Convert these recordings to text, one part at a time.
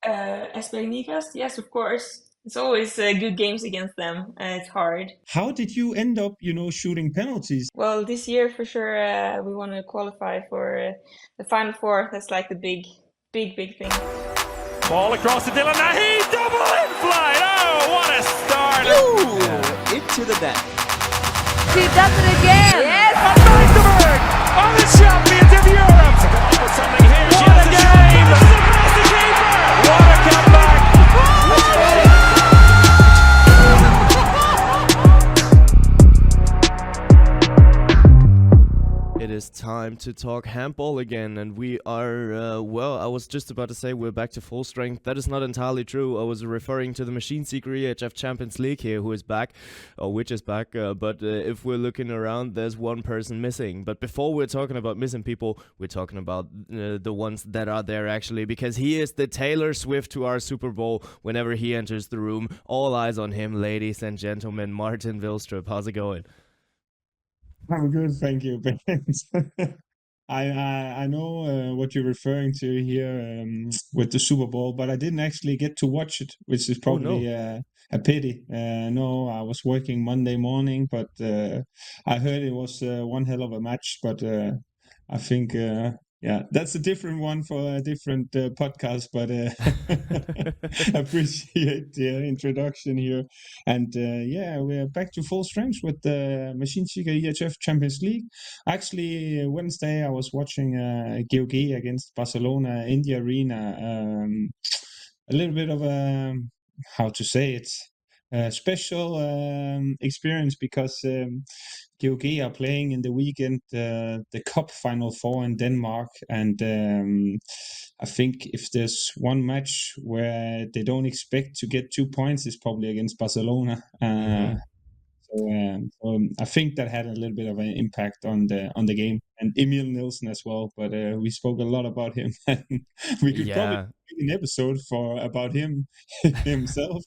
Aspernikas, yes, of course. It's always good games against them. It's hard. How did you end up, shooting penalties? Well, this year for sure, we want to qualify for the Final Four. That's like the big thing. Ball across to Dylan Nahi, double in flight. Oh, what a start! Into the net. She does it again. Yes. And Vilstrup are the champions of Europe. Put something here. She has a game. Across the keeper. What a comeback! It is time to talk handball again, and we are, I was just about to say we're back to full strength. That is not entirely true. I was referring to the Machineseeker EHF Champions League here, who is back, or which is back, but if we're looking around, there's one person missing. But before we're talking about missing people, we're talking about the ones that are there actually, because he is the Taylor Swift to our Super Bowl. Whenever he enters the room, all eyes on him, ladies and gentlemen. Martin Vilstrup, how's it going? I'm good, thank you, Bengt. I know what you're referring to here with the Super Bowl, but I didn't actually get to watch it, which is probably a pity. No, I was working Monday morning, but I heard it was one hell of a match. But I think, that's a different one for a different podcast. But appreciate the introduction here. And we're back to full strength with the Machineseeker EHF Champions League. Actually, Wednesday I was watching GOG against Barcelona in the arena. A little bit of a, how to say it, a special experience because GOG are playing in the weekend the Cup Final Four in Denmark, and I think if there's one match where they don't expect to get 2 points, it's probably against Barcelona. So I think that had a little bit of an impact on the game, and Emil Nielsen as well. But we spoke a lot about him. We could probably make an episode about him himself.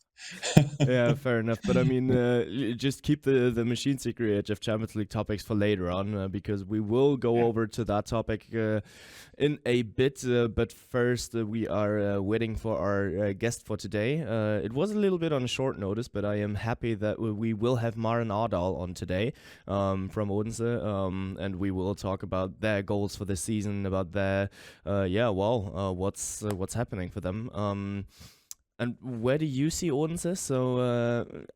Yeah, fair enough. But I mean, just keep the Machineseeker EHF Champions League topics for later on, because we will go over to that topic in a bit. But first, we are waiting for our guest for today. It was a little bit on short notice, but I am happy that we will have Maren Aardahl on today from Odense, and we will talk about their goals for the season, about their what's happening for them. And where do you see Odense? So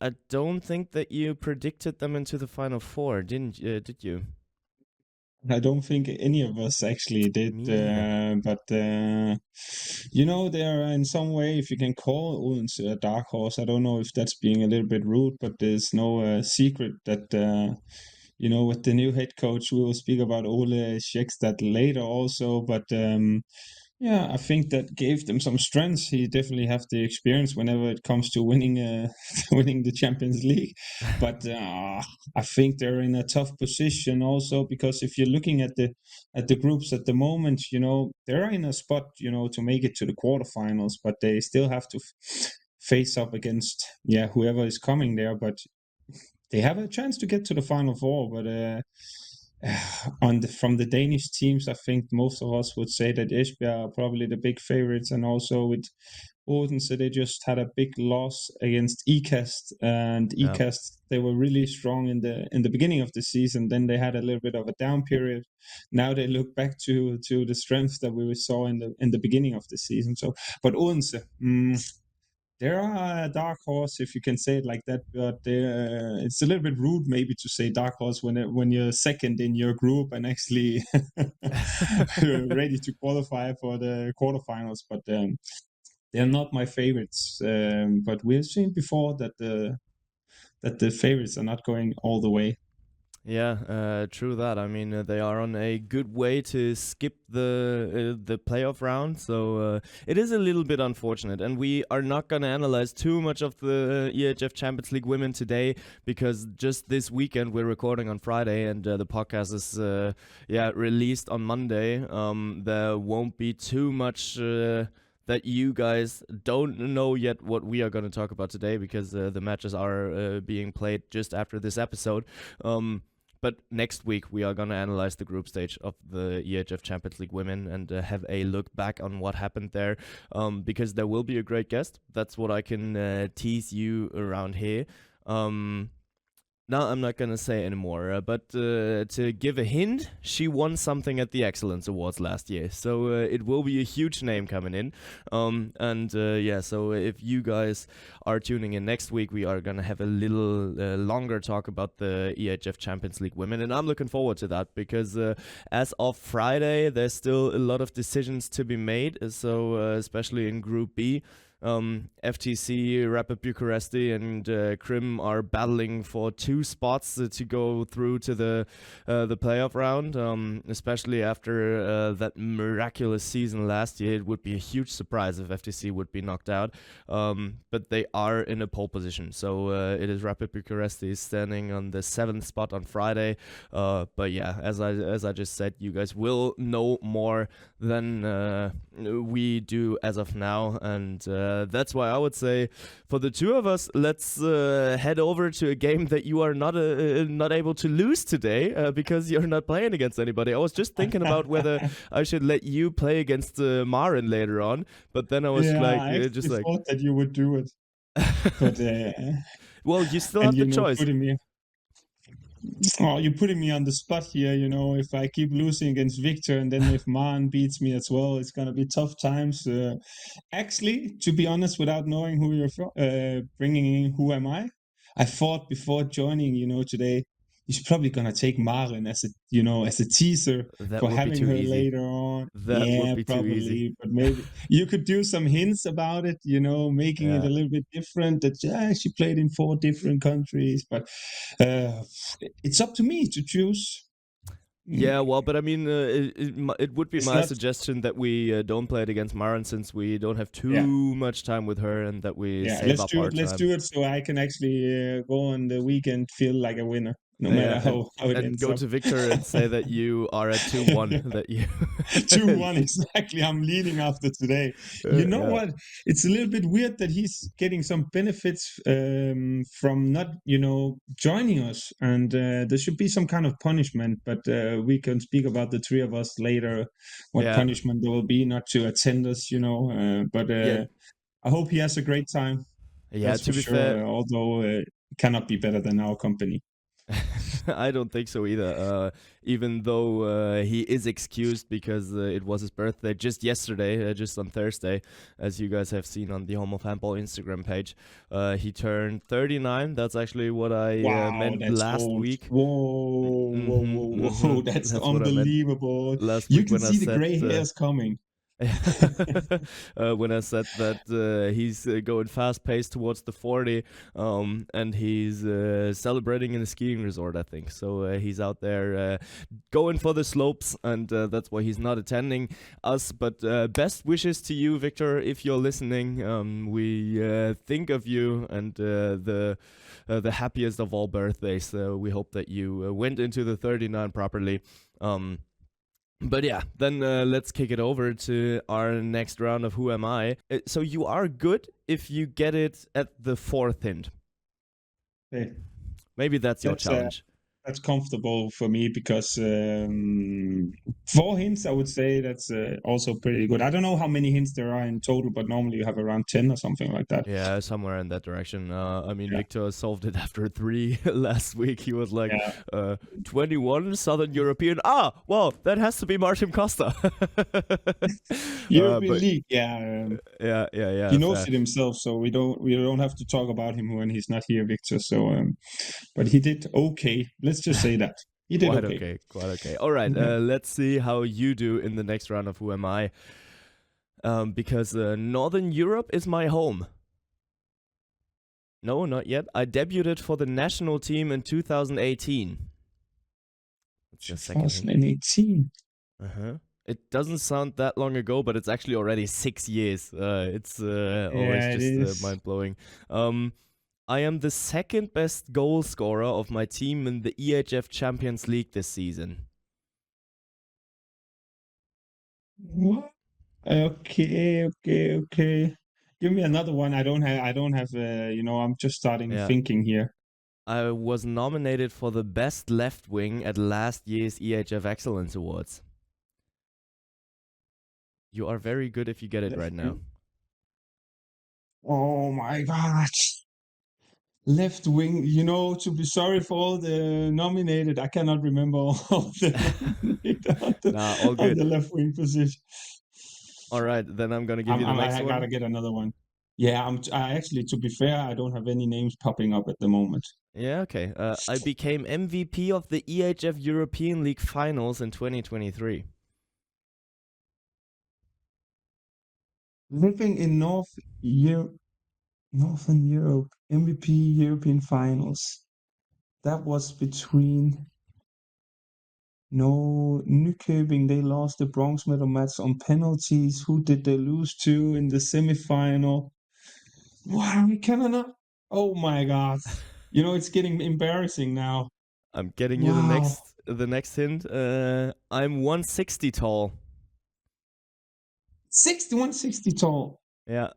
I don't think that you predicted them into the Final Four, did you? I don't think any of us actually did, but they're in some way, if you can call Odense a dark horse. I don't know if that's being a little bit rude, but there's no secret that with the new head coach, we will speak about Ole Schekstad later also, but I think that gave them some strengths. He definitely have the experience whenever it comes to winning winning the Champions League. But I think they're in a tough position also, because if you're looking at the groups at the moment, they're in a spot, to make it to the quarterfinals, but they still have to face up against whoever is coming there. But they have a chance to get to the Final Four, but from the Danish teams, I think most of us would say that Esbjerg are probably the big favorites, and also with Odense, they just had a big loss against EKAST, and EKAST, they were really strong in the beginning of the season. Then they had a little bit of a down period. Now they look back to the strength that we saw in the beginning of the season. So, but Odense, there are a dark horse, if you can say it like that, but it's a little bit rude maybe to say dark horse when you're second in your group and actually ready to qualify for the quarterfinals. But they're not my favorites. But we've seen before that the favorites are not going all the way. Yeah, true that. I mean, they are on a good way to skip the playoff round, so it is a little bit unfortunate. And we are not going to analyze too much of the EHF Champions League women today, because just this weekend, we're recording on Friday, and the podcast is released on Monday. There won't be too much that you guys don't know yet what we are going to talk about today, because the matches are being played just after this episode. But next week we are gonna analyze the group stage of the EHF Champions League Women and have a look back on what happened there, because there will be a great guest. That's what I can tease you around here. Now I'm not gonna say anymore, but to give a hint, she won something at the Excellence Awards last year, so it will be a huge name coming in. So if you guys are tuning in next week, we are gonna have a little longer talk about the EHF Champions League Women, and I'm looking forward to that because as of Friday, there's still a lot of decisions to be made. So especially in Group B. FTC, Rapid Bucharesti, and Krim are battling for 2 spots to go through to the playoff round. Especially after that miraculous season last year, it would be a huge surprise if FTC would be knocked out. But they are in a pole position, so it is Rapid Bucharesti standing on the 7th spot on Friday. But yeah, as I just said, you guys will know more than we do as of now, and that's why I would say for the two of us, let's head over to a game that you are not able to lose today because you're not playing against anybody. I was just thinking about whether I should let you play against Maren later on, but then I was I thought that you would do it. But well, you still have the choice. You're putting me on the spot here. If I keep losing against Victor and then if Maren beats me as well, it's going to be tough times. Actually, to be honest, without knowing who you're bringing in, who am I thought before joining, today, he's probably going to take Maren as a teaser for having her easy. later on. That would be probably, too easy. But maybe you could do some hints about it, making it a little bit different. That she played in 4 different countries, but it's up to me to choose. Yeah, well, but I mean, it would be my suggestion that we don't play it against Maren since we don't have too much time with her and that we save up our time. Let's do it so I can actually go on the weekend feel like a winner. No matter how it ends go up. to Victor and say that you are at 2-1. That you 2-1 exactly. I'm leading after today. You know what? It's a little bit weird that he's getting some benefits from not, joining us, and there should be some kind of punishment. But we can speak about the 3 of us later. What punishment there will be not to attend us, But I hope he has a great time. Yeah, that's to for be sure. fair, Although it cannot be better than our company. I don't think so either. Even though he is excused because it was his birthday just yesterday, just on Thursday, as you guys have seen on the Home of Handball Instagram page. He turned 39. That's actually what I meant last week. Whoa. That's unbelievable. Last you week can when see the gray hairs coming. When I said that he's going fast-paced towards the 40, and he's celebrating in a skiing resort, I think. So he's out there going for the slopes, and that's why he's not attending us. But best wishes to you, Victor, if you're listening. We think of you and the happiest of all birthdays. So we hope that you went into the 39 properly. But yeah, then let's kick it over to our next round of Who Am I? So you are good if you get it at the 4th hint. Hey, maybe that's your challenge. That's comfortable for me because 4 hints, I would say that's also pretty good. I don't know how many hints there are in total, but normally you have around 10 or something like that. Yeah, somewhere in that direction. Victor solved it after 3 last week. He was like, 21 Southern European. Well, that has to be Martin Costa. European League, yeah. He knows it himself, so we don't have to talk about him when he's not here, Victor. So, but he did okay. Let's just say that. He did Quite okay. All right, let's see how you do in the next round of Who Am I? Because Northern Europe is my home. No, not yet. I debuted for the national team in 2018. 2018? It doesn't sound that long ago, but it's actually already 6 years. It's always just mind-blowing. I am the 2nd best goal scorer of my team in the EHF Champions League this season. What? Okay. Give me another one. I don't have. I'm just starting thinking here. I was nominated for the best left wing at last year's EHF Excellence Awards. You are very good if you get it right now. Oh my gosh. Left wing, to be sorry for all the nominated, I cannot remember all the nominated all good. on the left wing position. All right, then I'm gonna give you the next one. I gotta get another one. Yeah, I actually, to be fair, I don't have any names popping up at the moment. Yeah, okay. I became MVP of the EHF European League Finals in 2023. Living in Northern Europe, MVP European Finals. That was between Nykøbing. They lost the bronze medal match on penalties. Who did they lose to in the semifinal? Wow, we cannot. Oh my God! It's getting embarrassing now. I'm getting you the next hint. I'm 160 tall. 160 tall. Yeah.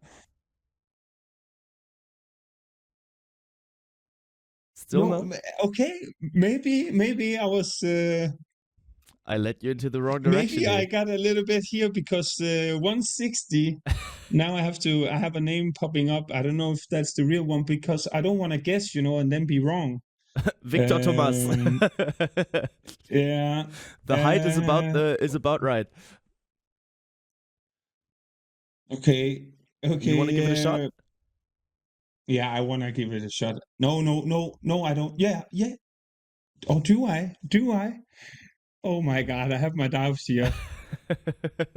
Still no? Okay, maybe I was. I led you into the wrong direction. Maybe I got a little bit here because 160. Now I have a name popping up. I don't know if that's the real one because I don't want to guess, and then be wrong. Victor Thomas. Yeah. The height is about right. Okay. You want to give it a shot? Yeah, I want to give it a shot. No, I don't. Yeah. Oh, do I? Oh my God, I have my doubts here.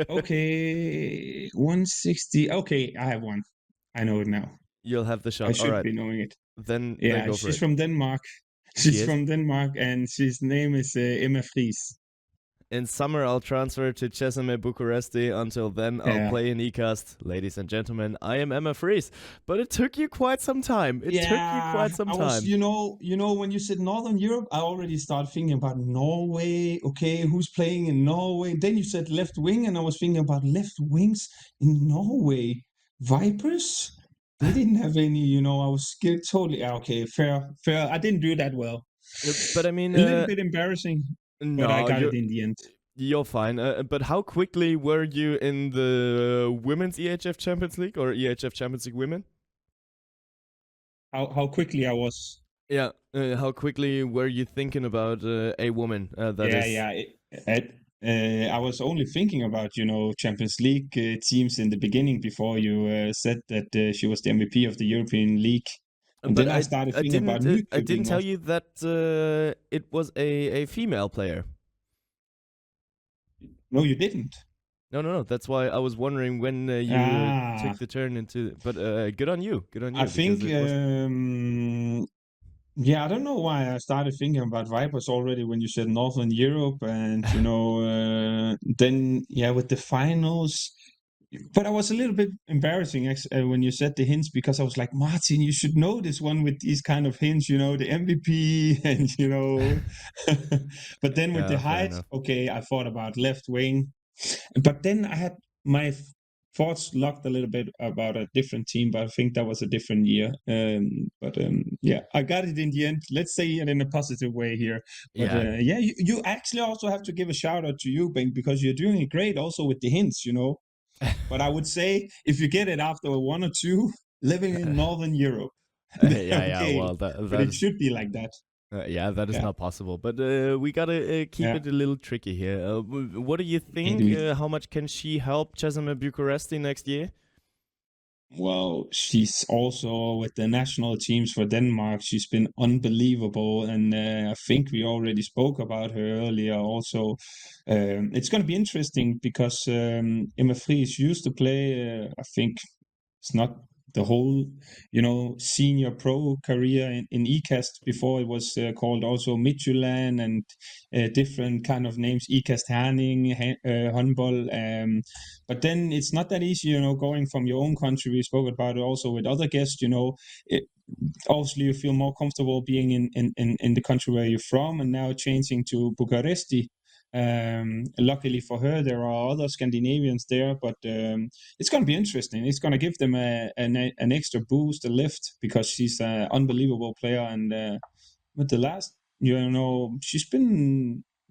Okay, 160. Okay, I have one. I know it now. You'll have the shot. I should be knowing it. Then yeah, she's from Denmark. She's from Denmark, and his name is Emma Friis. In summer, I'll transfer to Cesame Bucuresti. Until then, I'll play in ECAST. Ladies and gentlemen, I am Emma Friis. But it took you quite some time. When you said Northern Europe, I already started thinking about Norway. Okay, who's playing in Norway? Then you said left wing, and I was thinking about left wings in Norway. Vipers? They didn't have any, I was scared totally. Okay, fair. I didn't do that well. But I mean... a little bit embarrassing. No, but I got it in the end. You're fine. But how quickly were you in the Women's EHF Champions League or EHF Champions League Women? How quickly I was? Yeah. How quickly were you thinking about a woman? I was only thinking about, Champions League teams in the beginning before you said that she was the MVP of the European League. And then I started thinking about Nykøbing. I didn't tell you that it was a female player. No, you didn't. No. That's why I was wondering when you took the turn into. But good on you. I think. I don't know why I started thinking about Vipers already when you said Northern Europe, and then with the finals. But I was a little bit embarrassing when you said the hints because I was like, Martin, you should know this one with these kind of hints, the MVP and, But then with the height, okay, I thought about left wing. But then I had my thoughts locked a little bit about a different team, but I think that was a different year. I got it in the end. Let's say it in a positive way here. But you actually also have to give a shout out to you, Bengt, because you're doing it great also with the hints, But I would say if you get it after 1 or 2, living in Northern Europe. Well, but it should be like that. That is not possible. But we gotta keep it a little tricky here. What do you think? How much can she help Cesame Bucuresti next year? Well, she's also with the national teams for Denmark. She's been unbelievable, and I think we already spoke about her earlier. Also, it's going to be interesting because Emma Friis used to play. I think it's not the whole, senior pro career in ECAST before it was called also Midtjylland and different kind of names, ECAST Herning, Handball. But then it's not that easy, going from your own country. We spoke about it also with other guests, obviously you feel more comfortable being in the country where you're from, and now changing to Bucuresti. Luckily for her, there are other Scandinavians there, but it's going to be interesting. It's going to give them an extra boost, a lift, because she's an unbelievable player, and with the last,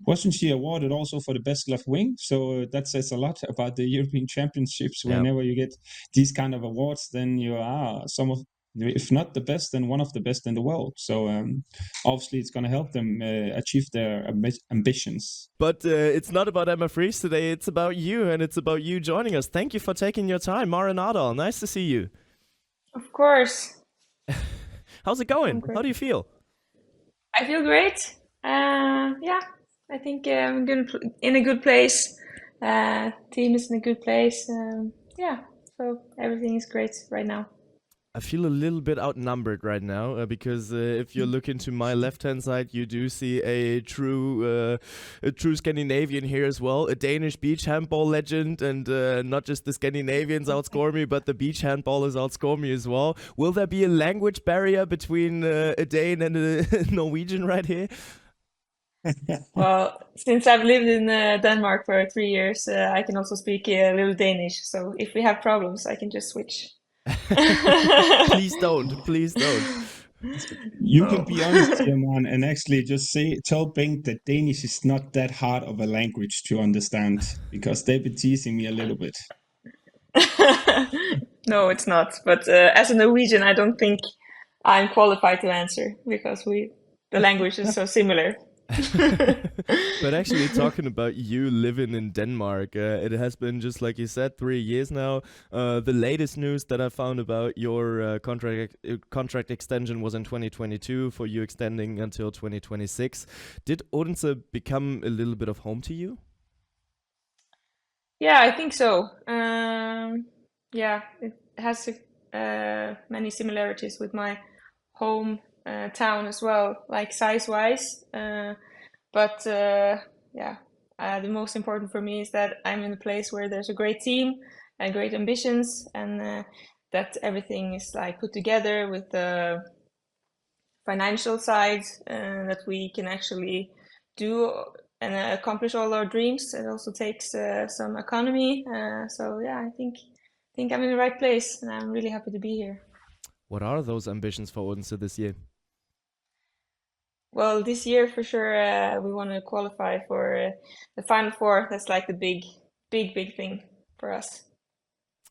wasn't she awarded also for the best left wing? So that says a lot about the European Championships. Yeah. Whenever you get these kind of awards, then you are if not the best, then one of the best in the world. So obviously it's going to help them achieve their ambitions. But it's not about Emma Fries today, it's about you, and it's about you joining us. Thank you for taking your time, Maren Aardahl. Nice to see you. Of course. How's it going? How do you feel? I feel great. Yeah, I think I'm in a good place. Team is in a good place. Yeah, so everything is great right now. I feel a little bit outnumbered right now because if you look into my left-hand side, you do see a true Scandinavian here as well, a Danish beach handball legend, and not just the Scandinavians outscore me, but the beach handballers outscore me as well. Will there be a language barrier between a Dane and a Norwegian right here? Well, since I've lived in Denmark for 3 years, I can also speak a little Danish. So if we have problems, I can just switch. Please don't. Please don't. You can be honest here, man, and actually just tell Bengt that Danish is not that hard of a language to understand, because they've been teasing me a little bit. No, it's not. But as a Norwegian, I don't think I'm qualified to answer because the language is so similar. But actually, talking about you living in Denmark, it has been, just like you said, 3 years now. The latest news that I found about your contract extension was in 2022, for you extending until 2026. Did Odense become a little bit of home to you? Yeah, I think so. Yeah, it has many similarities with my home town as well, like size-wise. But yeah, the most important for me is that I'm in a place where there's a great team and great ambitions, and that everything is like put together with the financial side, that we can actually do and accomplish all our dreams. It also takes some economy. So yeah, I think I'm in the right place, and I'm really happy to be here. What are those ambitions for Odense this year? Well, this year for sure, we want to qualify for the Final Four. That's like the big thing for us.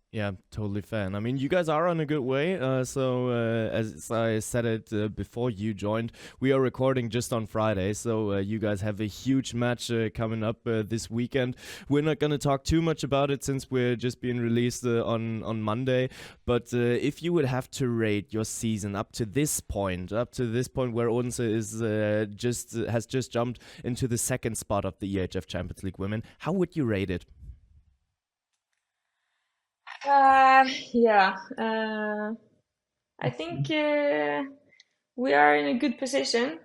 Yeah, totally fair. And I mean, you guys are on a good way. So as I said it before you joined, we are recording just on Friday. So you guys have a huge match coming up this weekend. We're not going to talk too much about it since we're just being released on Monday. But if you would have to rate your season up to this point where Odense is has just jumped into the second spot of the EHF Champions League Women, how would you rate it? Yeah, I think we are in a good position.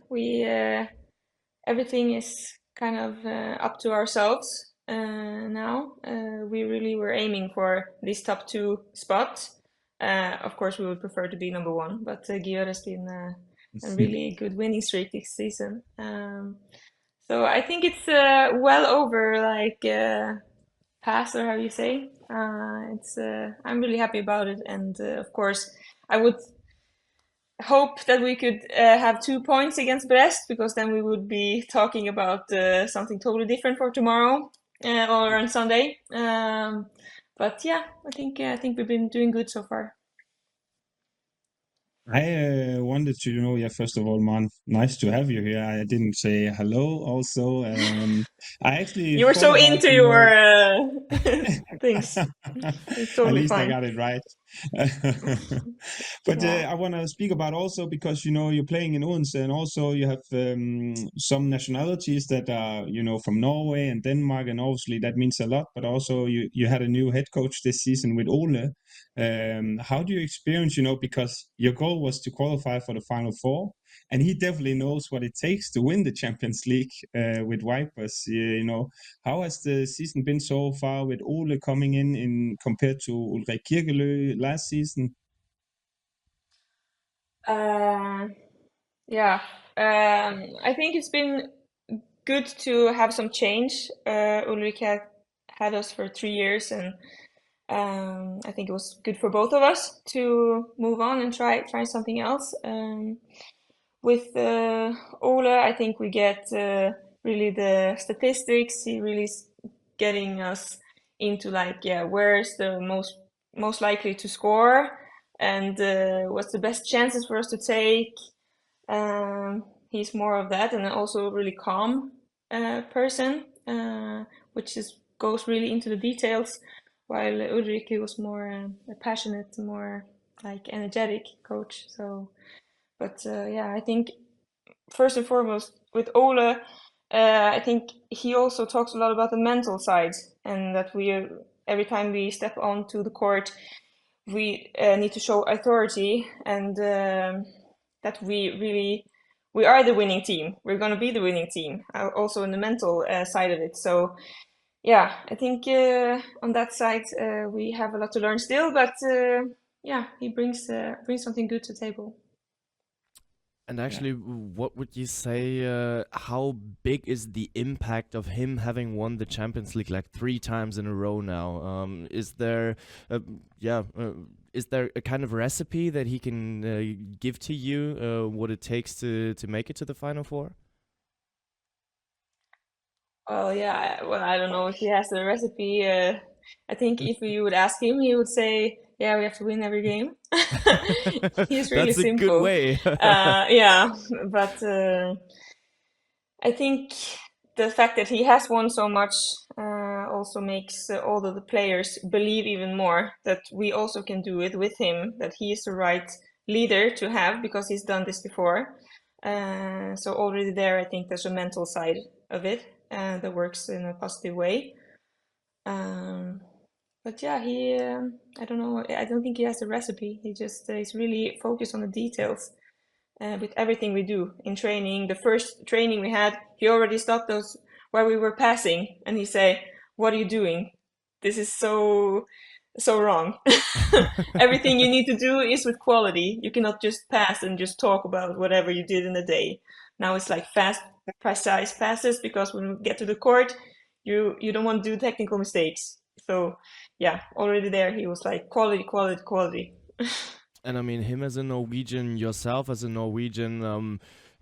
Everything is kind of up to ourselves now. We really were aiming for these top 2 spots. Of course, we would prefer to be number 1, but Georg has been a really good winning streak this season. So I think it's well over, like, past, or how you say. I'm really happy about it, and of course I would hope that we could have 2 points against Brest, because then we would be talking about something totally different for tomorrow or on Sunday. But yeah, I think we've been doing good so far. I wanted to first of all, man, nice to have you here. I didn't say hello also. I actually you were so into your things. It's totally At least fine. I got it right. But Yeah. I want to speak about also, because you're playing in Odense, and also you have some nationalities that are from Norway and Denmark, and obviously that means a lot. But also you had a new head coach this season with Ole. How do you experience, because your goal was to qualify for the Final Four, and he definitely knows what it takes to win the Champions League with Vipers. How has the season been so far with Ole coming in compared to Ulrik Kirkelø last season? Yeah, I think it's been good to have some change. Ulrik had us for 3 years, and I think it was good for both of us to move on and try something else. with Ole, I think we get really the statistics. He really is getting us into like, yeah, where's the most likely to score, and what's the best chances for us to take. He's more of that, and also a really calm person, which goes really into the details, while Ulrike was more a passionate, more like energetic coach. So, but yeah, I think first and foremost with Ole, I think he also talks a lot about the mental side, and that every time we step onto the court, we need to show authority, and that we are the winning team. We're going to be the winning team, also in the mental side of it. So yeah, I think on that side we have a lot to learn still, but yeah, he brings something good to the table. And actually, what would you say, how big is the impact of him having won the Champions League like 3 times in a row now? Is there a kind of recipe that he can give to you, what it takes to make it to the Final Four? Well, yeah, well, I don't know if he has the recipe. I think if you would ask him, he would say, yeah, we have to win every game. He's really That's a simple. good way. Yeah, but I think the fact that he has won so much also makes all of the players believe even more that we also can do it with him, that he is the right leader to have because he's done this before. So already there, I think there's a mental side of it that works in a positive way. But yeah, I don't know, I don't think he has a recipe. He just is really focused on the details with everything we do in training. The first training we had, he already stopped us where we were passing, and he say, "What are you doing? This is so wrong. Everything you need to do is with quality. You cannot just pass and just talk about whatever you did in the day. Now it's like fast, precise passes, because when we get to the court, you don't want to do technical mistakes." So yeah, already there he was like quality, quality, quality. And I mean, him as a Norwegian, yourself as a Norwegian,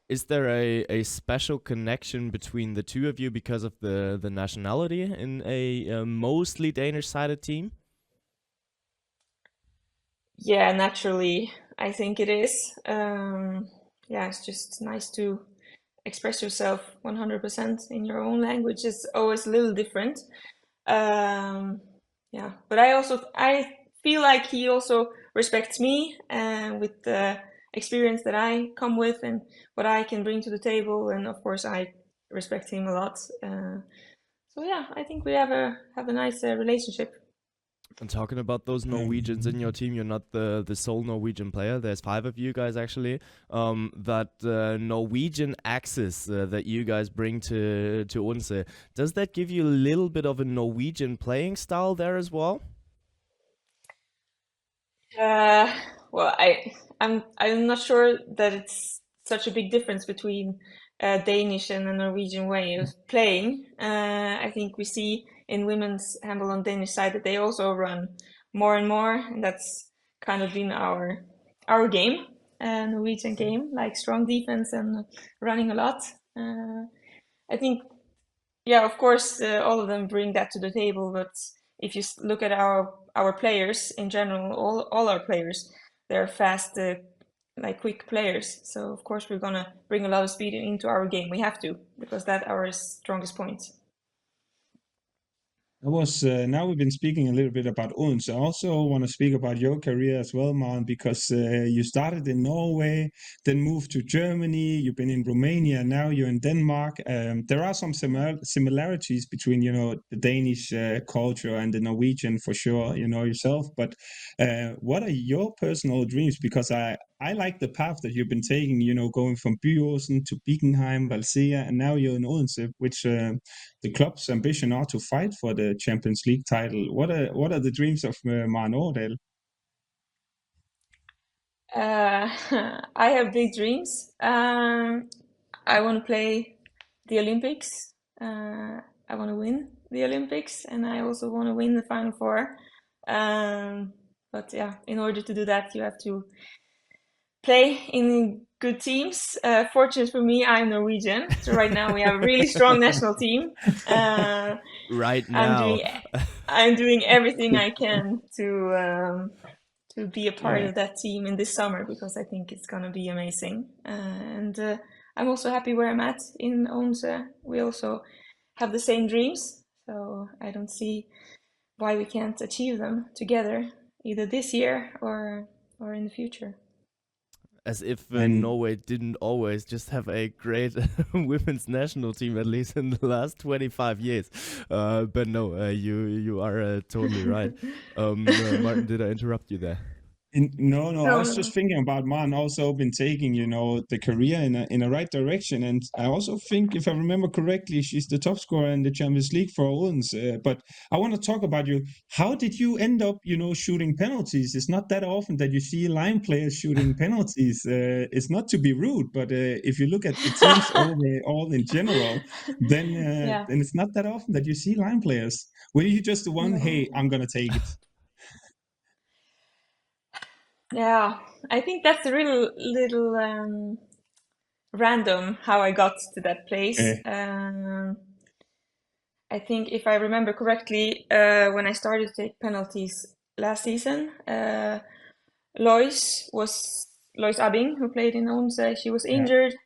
is there a special connection between the two of you because of the nationality in a mostly Danish-sided team? Yeah, naturally, I think it is. Yeah, it's just nice to express yourself 100% in your own language. It's always a little different. Yeah, but I feel like he also respects me and with the experience that I come with and what I can bring to the table, and of course I respect him a lot. So yeah, I think we have a nice relationship. And talking about those Norwegians in your team, you're not the sole Norwegian player. There's 5 of you guys actually. That Norwegian axis that you guys bring to Odense, does that give you a little bit of a Norwegian playing style there as well? Well, I'm not sure that it's such a big difference between Danish and a Norwegian way of playing. I think we see in women's handball on Danish side that they also run more and more, and that's kind of been our game, Norwegian game, like strong defense and running a lot. I think, yeah, of course, all of them bring that to the table, but if you look at our players in general, all our players, they're fast, like quick players. So of course we're gonna bring a lot of speed into our game. We have to, because that's our strongest point. Now we've been speaking a little bit about Odense. I also want to speak about your career as well, Maren, because you started in Norway, then moved to Germany. You've been in Romania, now you're in Denmark. There are some similarities between, the Danish culture and the Norwegian, for sure, yourself. But what are your personal dreams? Because I like the path that you've been taking, going from Byåsen to Bickenheim, Valsea, and now you're in Odense, which the club's ambition are to fight for the Champions League title. What are the dreams of Maren Aardahl? I have big dreams. I want to play the Olympics. I want to win the Olympics, and I also want to win the Final Four. But yeah, in order to do that, you have to play in good teams. Fortunate for me, I'm Norwegian, so right now we have a really strong national team. Right now. I'm doing everything I can to be a part Yeah. of that team in this summer, because I think it's gonna be amazing. And I'm also happy where I'm at in Odense. We also have the same dreams, so I don't see why we can't achieve them together, either this year or in the future. As if And- Norway didn't always just have a great women's national team, at least in the last 25 years. But no, you are totally right. Martin, did I interrupt you there? No, I was No. just thinking about Maren also been taking, the career in a right direction. And I also think, if I remember correctly, she's the top scorer in the Champions League for Odense. But I want to talk about you. How did you end up, shooting penalties? It's not that often that you see line players shooting penalties. It's not to be rude, but if you look at the teams all in general, then Yeah. then it's not that often that you see line players. Were you just the one, No. hey, I'm going to take it? Yeah, I think that's a little random how I got to that place. I think if I remember correctly, when I started to take penalties last season, Lois Abing, who played in Odense, she was injured,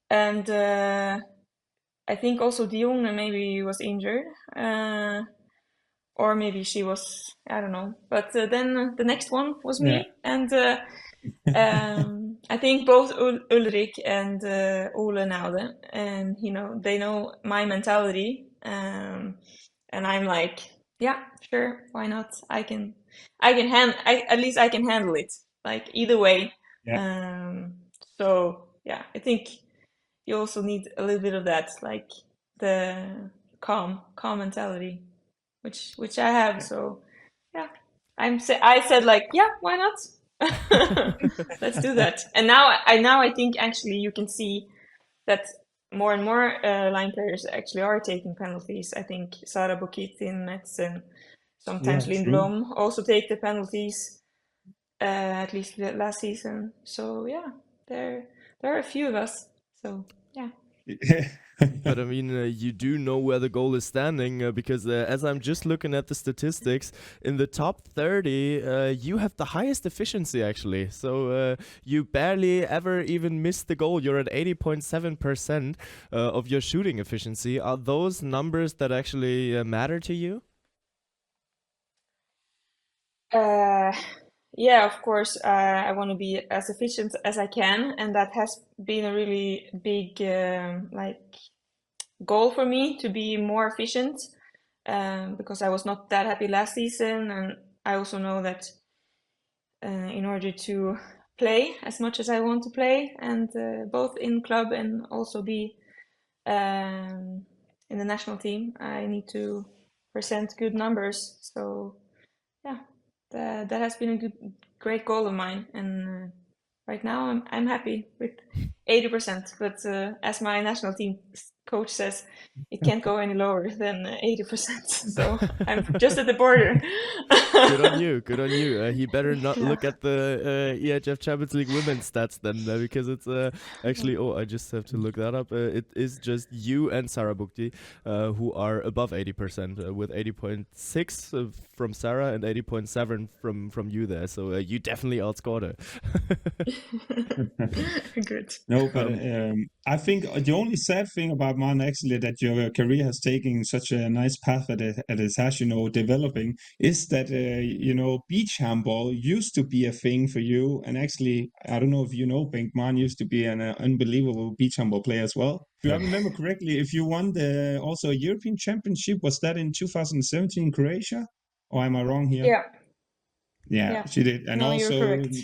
and I think also Dione maybe was injured, or maybe she was, I don't know. But then the next one was me, and I think both Ulrik and Ole now, and they know my mentality, and I'm like, yeah, sure, why not? at least I can handle it. Like either way. So yeah, I think you also need a little bit of that, like the calm mentality, which I have. So yeah, I said like, yeah, why not? Let's do that. And now I think actually you can see that more and more line players actually are taking penalties. I think Sara Bokitin, Metz, and sometimes Lindblom also take the penalties, at least last season. So yeah, there are a few of us. So yeah. But I mean, you do know where the goal is standing, because as I'm just looking at the statistics, in the top 30, you have the highest efficiency actually. So you barely ever even miss the goal. You're at 80.7% of your shooting efficiency. Are those numbers that actually matter to you? Yeah, of course, I want to be as efficient as I can, and that has been a really big goal for me, to be more efficient, because I was not that happy last season, and I also know that in order to play as much as I want to play, and both in club and also be in the national team, I need to present good numbers. So yeah, that has been a great goal of mine, and right now I'm happy with 80%. But as my national team coach says, it can't go any lower than 80%. So I'm just at the border. Good on you. Good on you. He better not look at the EHF Champions League women's stats then, because it's actually, I just have to look that up. It is just you and Sarah Bukti who are above 80%, with 80.6 from Sarah and 80.7 from you there. So you definitely outscored her. Good. No, but I think the only sad thing about Maren, actually, that your career has taken such a nice path that it has, developing, is that, beach handball used to be a thing for you. And actually, I don't know if you know, Bengt, Maren used to be an unbelievable beach handball player as well. If I remember correctly, if you won also a European Championship, was that in 2017 in Croatia? Or am I wrong here? Yeah, she did. And no, also, you're correct.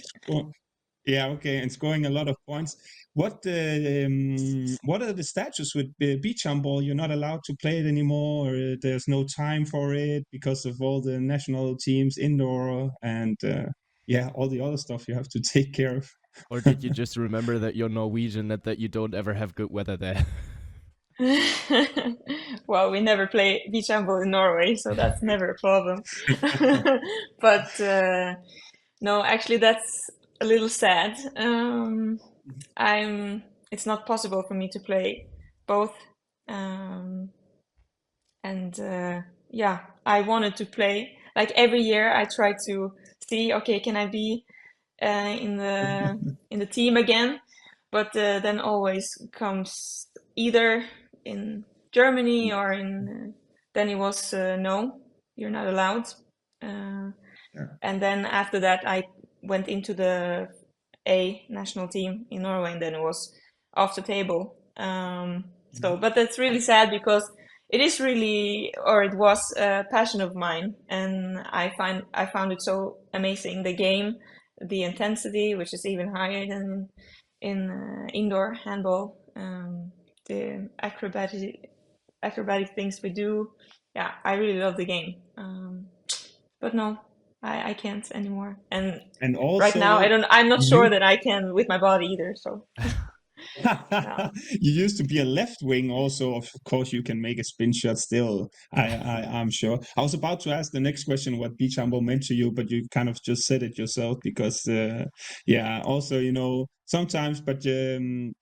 Yeah, okay, and scoring a lot of points. What are the status with beach handball? You're not allowed to play it anymore, or there's no time for it because of all the national teams indoor and all the other stuff you have to take care of. Or did you just remember that you're Norwegian and that you don't ever have good weather there? Well, we never play beach handball in Norway, so that's never a problem. But no, actually, that's a little sad. It's not possible for me to play both. Yeah, I wanted to play. Like every year I try to see, okay, can I be in the team again? But then always comes either in Germany or then it was no, you're not allowed. And then after that I went into the A national team in Norway, and then it was off the table. But that's really sad because it is really, or it was a passion of mine, and I found it so amazing. The game, the intensity, which is even higher than in indoor handball, the acrobatic things we do. Yeah, I really love the game. But no, I can't anymore. And also, right now I'm not sure that I can with my body either. So you used to be a left wing also. Of course, you can make a spin shot still. I'm sure. I was about to ask the next question what beach handball meant to you, but you kind of just said it yourself because also, you know, sometimes, but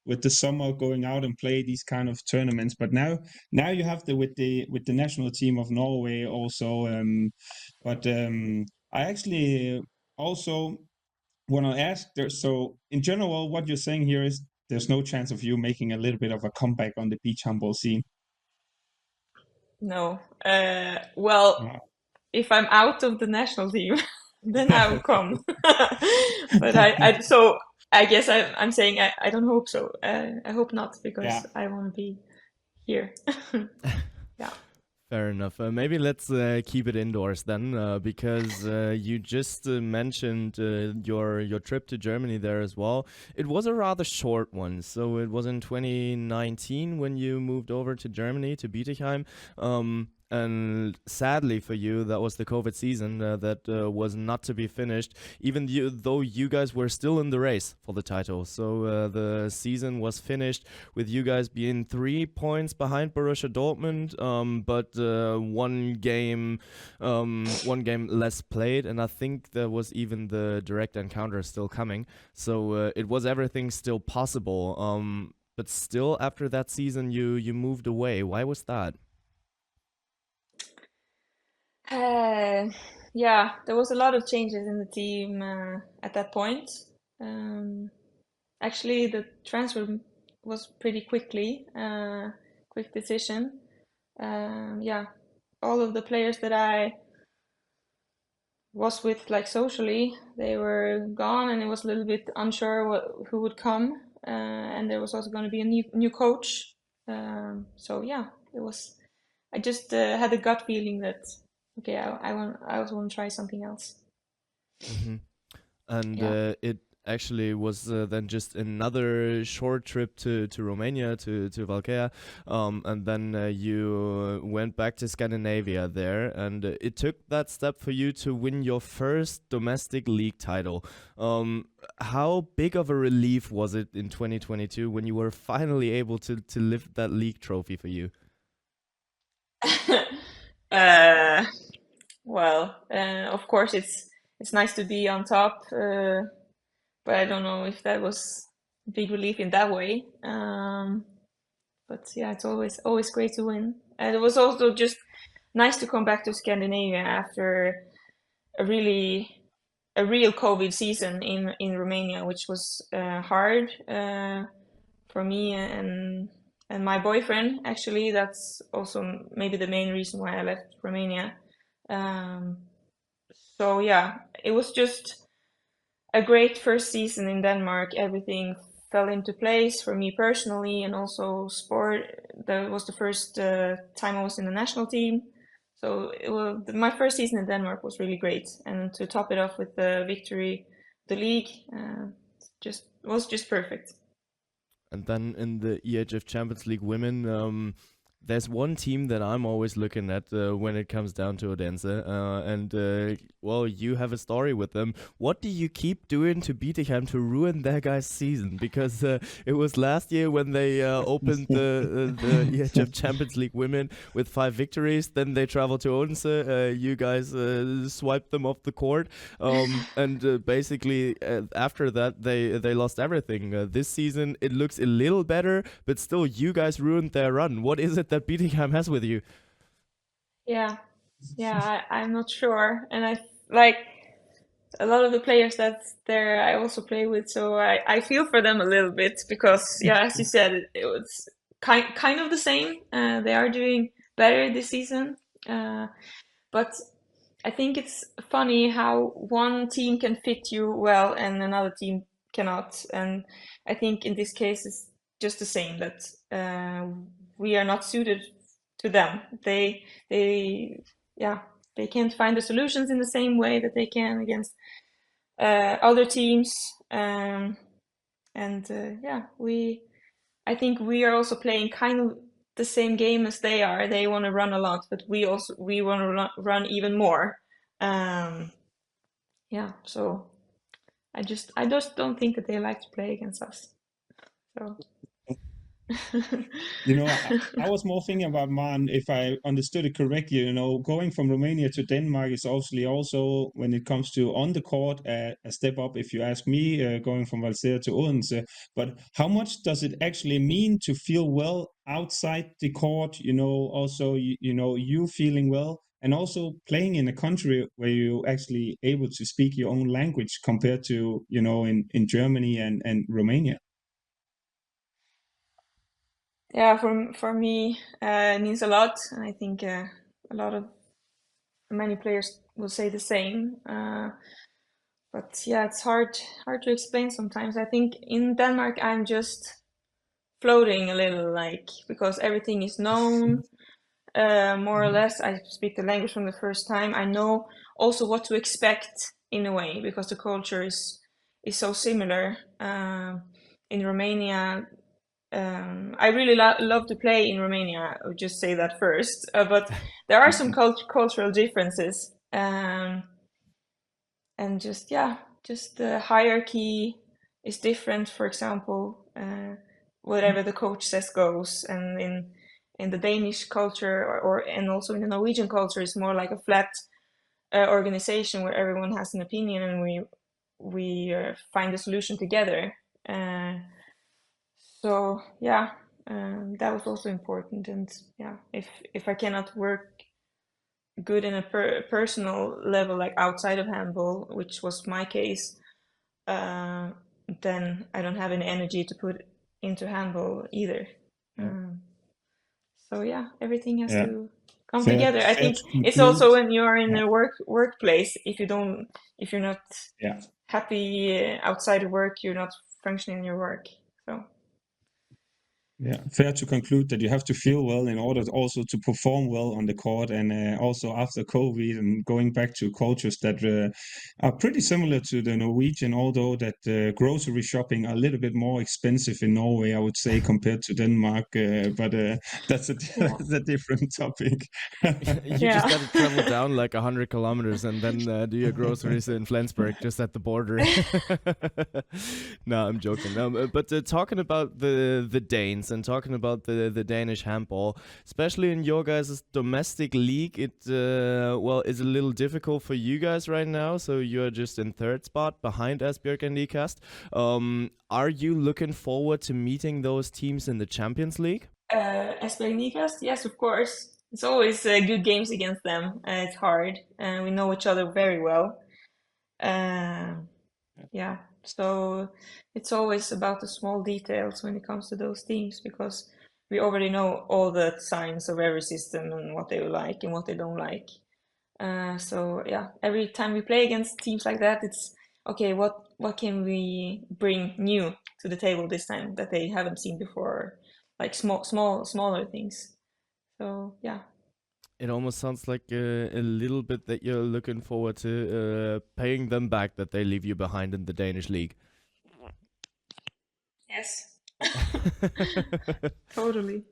with the summer going out and play these kind of tournaments, but now you have with the national team of Norway also. I actually also want to ask there. So in general, what you're saying here is there's no chance of you making a little bit of a comeback on the beach handball scene. No. If I'm out of the national team, then I will come. But I guess I'm saying I don't hope so. I hope not, because I want to be here. Yeah. Fair enough. Maybe let's keep it indoors then, because you just mentioned your trip to Germany there as well. It was a rather short one. So it was in 2019 when you moved over to Germany, to Bietigheim. And sadly for you, that was the COVID season that was not to be finished, even though you guys were still in the race for the title. So the season was finished with you guys being 3 points behind Borussia Dortmund, but one game less played, and I think there was even the direct encounter still coming. So it was everything still possible. But still, after that season, you moved away. Why was that? Yeah, there was a lot of changes in the team at that point. Actually, the transfer was pretty quickly, quick decision. Yeah, all of the players that I was with, like socially, they were gone, and it was a little bit unsure who would come. And there was also going to be a new coach. So yeah, it was. I just had a gut feeling that. Okay, I also want to try something else. Mm-hmm. And it actually was then just another short trip to Romania, to Valkea, and then you went back to Scandinavia there, and it took that step for you to win your first domestic league title. How big of a relief was it in 2022 when you were finally able to lift that league trophy for you? Of course it's nice to be on top, but I don't know if that was a big relief in that way. But yeah, it's always great to win. And it was also just nice to come back to Scandinavia after a real COVID season in Romania, which was hard for me and my boyfriend. Actually, that's also maybe the main reason why I left Romania. So yeah, it was just a great first season in Denmark. Everything fell into place for me personally, and also sport. That was the first time I was in the national team. So my first season in Denmark was really great, and to top it off with the victory, the league, was just perfect. And then in the EHF Champions League Women, There's one team that I'm always looking at when it comes down to Odense, well, you have a story with them. What do you keep doing to Bietigheim to ruin their guys' season? Because it was last year when they opened the EHF Champions League women with 5 victories. Then they traveled to Odense. You guys swiped them off the court, and basically after that they lost everything. This season it looks a little better, but still you guys ruined their run. What is it that Bietigheim has with you? I'm not sure, and I like a lot of the players that there I also play with, so I feel for them a little bit because as you said, it was kind of the same. They are doing better this season, but I think it's funny how one team can fit you well and another team cannot, and I think in this case it's just the same, that we are not suited to them. They can't find the solutions in the same way that they can against other teams. I think we are also playing kind of the same game as they are. They want to run a lot, but we want to run even more. So I just don't think that they like to play against us. So. I was more thinking about Maren, if I understood it correctly, going from Romania to Denmark is obviously also, when it comes to on the court, a step up, if you ask me, going from Vilstrup to Odense. But how much does it actually mean to feel well outside the court? Also, you feeling well, and also playing in a country where you're actually able to speak your own language compared to, in Germany and Romania. Yeah, for me, it means a lot, and I think many players will say the same. But it's hard to explain sometimes. I think in Denmark I'm just floating a little, because everything is known, more or less. I speak the language from the first time. I know also what to expect in a way, because the culture is so similar. In Romania, I really love to play in Romania. I would just say that first. But there are some cultural differences, and just the hierarchy is different. For example, whatever the coach says goes, and in the Danish culture and also in the Norwegian culture, it's more like a flat organization where everyone has an opinion and we find a solution together. So that was also important. And if I cannot work good in a personal level, like outside of handball, which was my case, then I don't have any energy to put into handball either. Everything has to come together. I think it's also when you are in a workplace, if you're not happy outside of work, you're not functioning in your work. So. Yeah, fair to conclude that you have to feel well in order also to perform well on the court, and also after COVID and going back to cultures that are pretty similar to the Norwegian, although that grocery shopping are a little bit more expensive in Norway, I would say, compared to Denmark. But that's a different topic. You just got to travel down like 100 kilometers and then do your groceries in Flensburg, just at the border. No, I'm joking. But talking about the Danes and talking about the Danish handball, especially in your guys' domestic league, it is a little difficult for you guys right now. So you're just in 3rd spot behind Esbjerg and Ikast. Are you looking forward to meeting those teams in the Champions League? Esbjerg and Ikast, yes, of course. It's always good games against them. It's hard, and we know each other very well. So it's always about the small details when it comes to those teams, because we already know all the signs of every system and what they like and what they don't like. Every time we play against teams like that, it's okay, what can we bring new to the table this time that they haven't seen before, like smaller things. So it almost sounds like a little bit that you're looking forward to paying them back, that they leave you behind in the Danish league. Yes, Totally.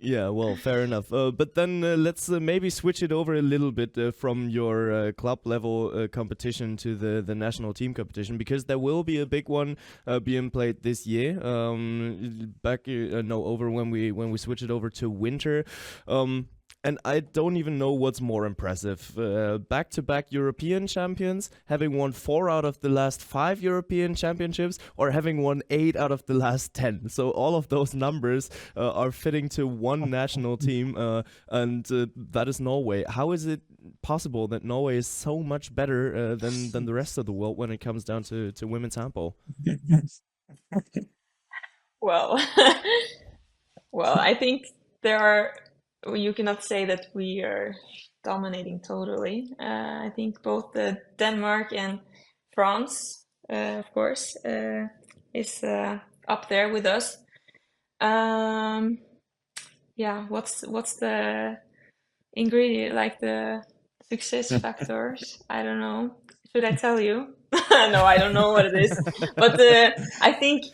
Yeah, well, fair enough. But then let's maybe switch it over a little bit from your club level competition to the national team competition, because there will be a big one being played this year. Over when we switch it over to winter. And I don't even know what's more impressive. Back-to-back European champions, having won 4 out of the last 5 European championships, or having won 8 out of the last 10. So all of those numbers are fitting to one national team, and that is Norway. How is it possible that Norway is so much better than the rest of the world when it comes down to women's handball? Well, well, I think you cannot say that we are dominating totally. I think both Denmark and France, of course, is up there with us. Yeah, what's the ingredient, like the success factors? I don't know. Should I tell you? No, I don't know what it is. But I think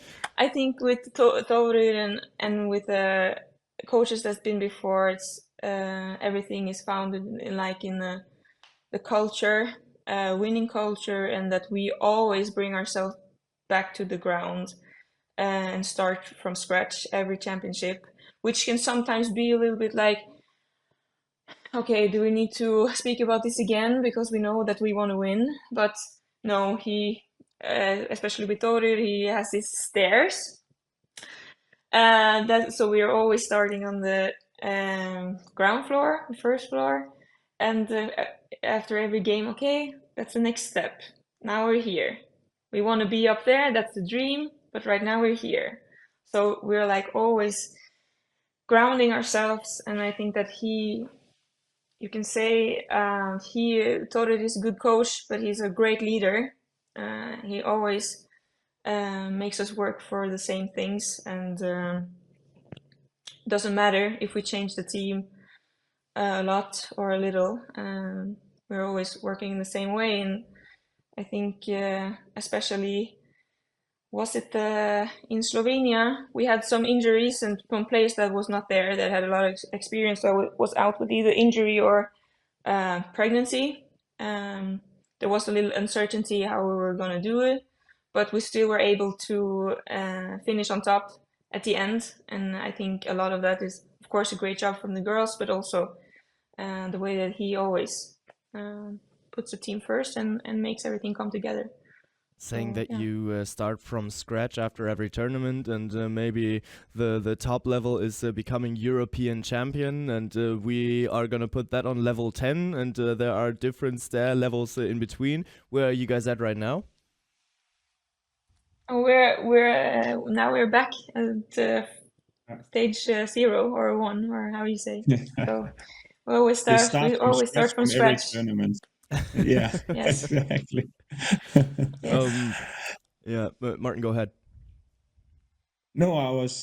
with Torir and with the coaches that's been before, it's everything is founded in the culture, winning culture, and that we always bring ourselves back to the ground and start from scratch every championship, which can sometimes be a little bit like, okay, do we need to speak about this again because we know that we want to win? But no, he, especially with Torir, he has these stairs. So we are always starting on the ground floor, the first floor, and after every game, okay, that's the next step. Now we're here. We want to be up there. That's the dream. But right now we're here. So we're like always grounding ourselves, and I think that you can say Torir is a good coach, but he's a great leader. He always makes us work for the same things, and doesn't matter if we change the team a lot or a little. We're always working in the same way, and I think especially was it in Slovenia, we had some injuries and some players that was not there that had a lot of experience, so was out with either injury or pregnancy. There was a little uncertainty how we were going to do it, but we still were able to finish on top at the end. And I think a lot of that is, of course, a great job from the girls, but also the way that he always puts the team first and makes everything come together. Saying that you start from scratch after every tournament, and maybe the top level is becoming European champion, and we are going to put that on level 10, and there are different stair levels in between. Where are you guys at right now? We're back at stage 0 or 1, or how you say. So we always start from scratch. Every tournament. Yeah, Yes. exactly. Yes. Yeah, Martin, go ahead. No, I was,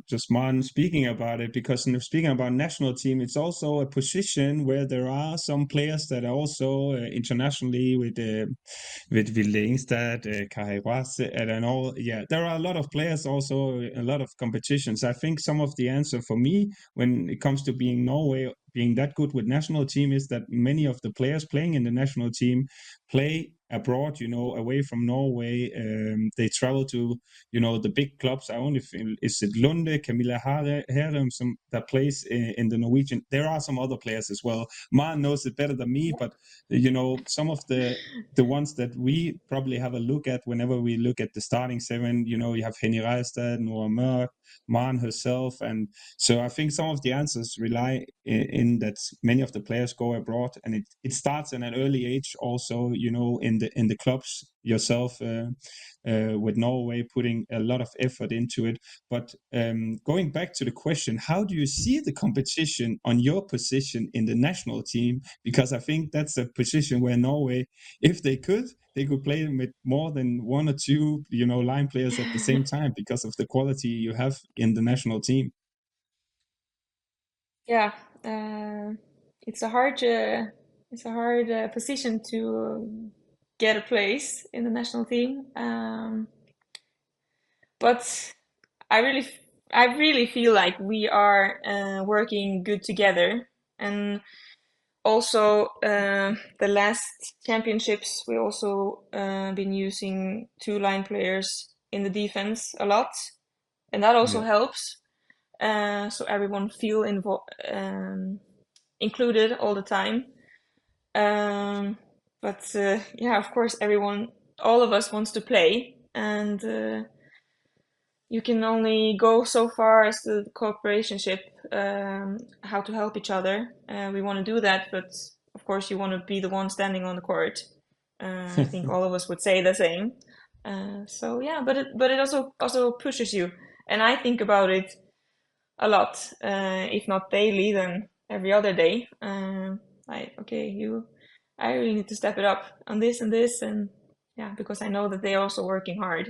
just Martin speaking about it, because speaking about national team, it's also a position where there are some players that are also internationally with Vilstrup, Kariwase, and all. Yeah, there are a lot of players, also a lot of competitions. I think some of the answer for me when it comes to being Norway, being that good with national team, is that many of the players playing in the national team play abroad, away from Norway. They travel to, the big clubs. I only feel, is it Lunde, Camilla Herem, some that plays in the Norwegian. There are some other players as well. Man knows it better than me, but some of the ones that we probably have a look at whenever we look at the starting 7, you have Henny Reistad, Nora Mørk, Man herself, and so I think some of the answers rely in that many of the players go abroad, and it starts at an early age also, in the clubs yourself, with Norway putting a lot of effort into it. But going back to the question, how do you see the competition on your position in the national team? Because I think that's a position where Norway, if they could play with more than 1 or 2, line players at the same time, because of the quality you have in the national team. Yeah, it's a hard position to get a place in the national team. but I really feel like we are working good together, and also the last championships we also been using 2 line players in the defense a lot, and that also helps. So everyone feel included all the time. But yeah, of course, all of us wants to play, and you can only go so far as the cooperationship, how to help each other. We want to do that, but of course, you want to be the one standing on the court. I think all of us would say the same. So yeah, but it also pushes you, and I think about it a lot, if not daily, then every other day. Like, okay, I really need to step it up on this and this, and yeah, because I know that they're also working hard.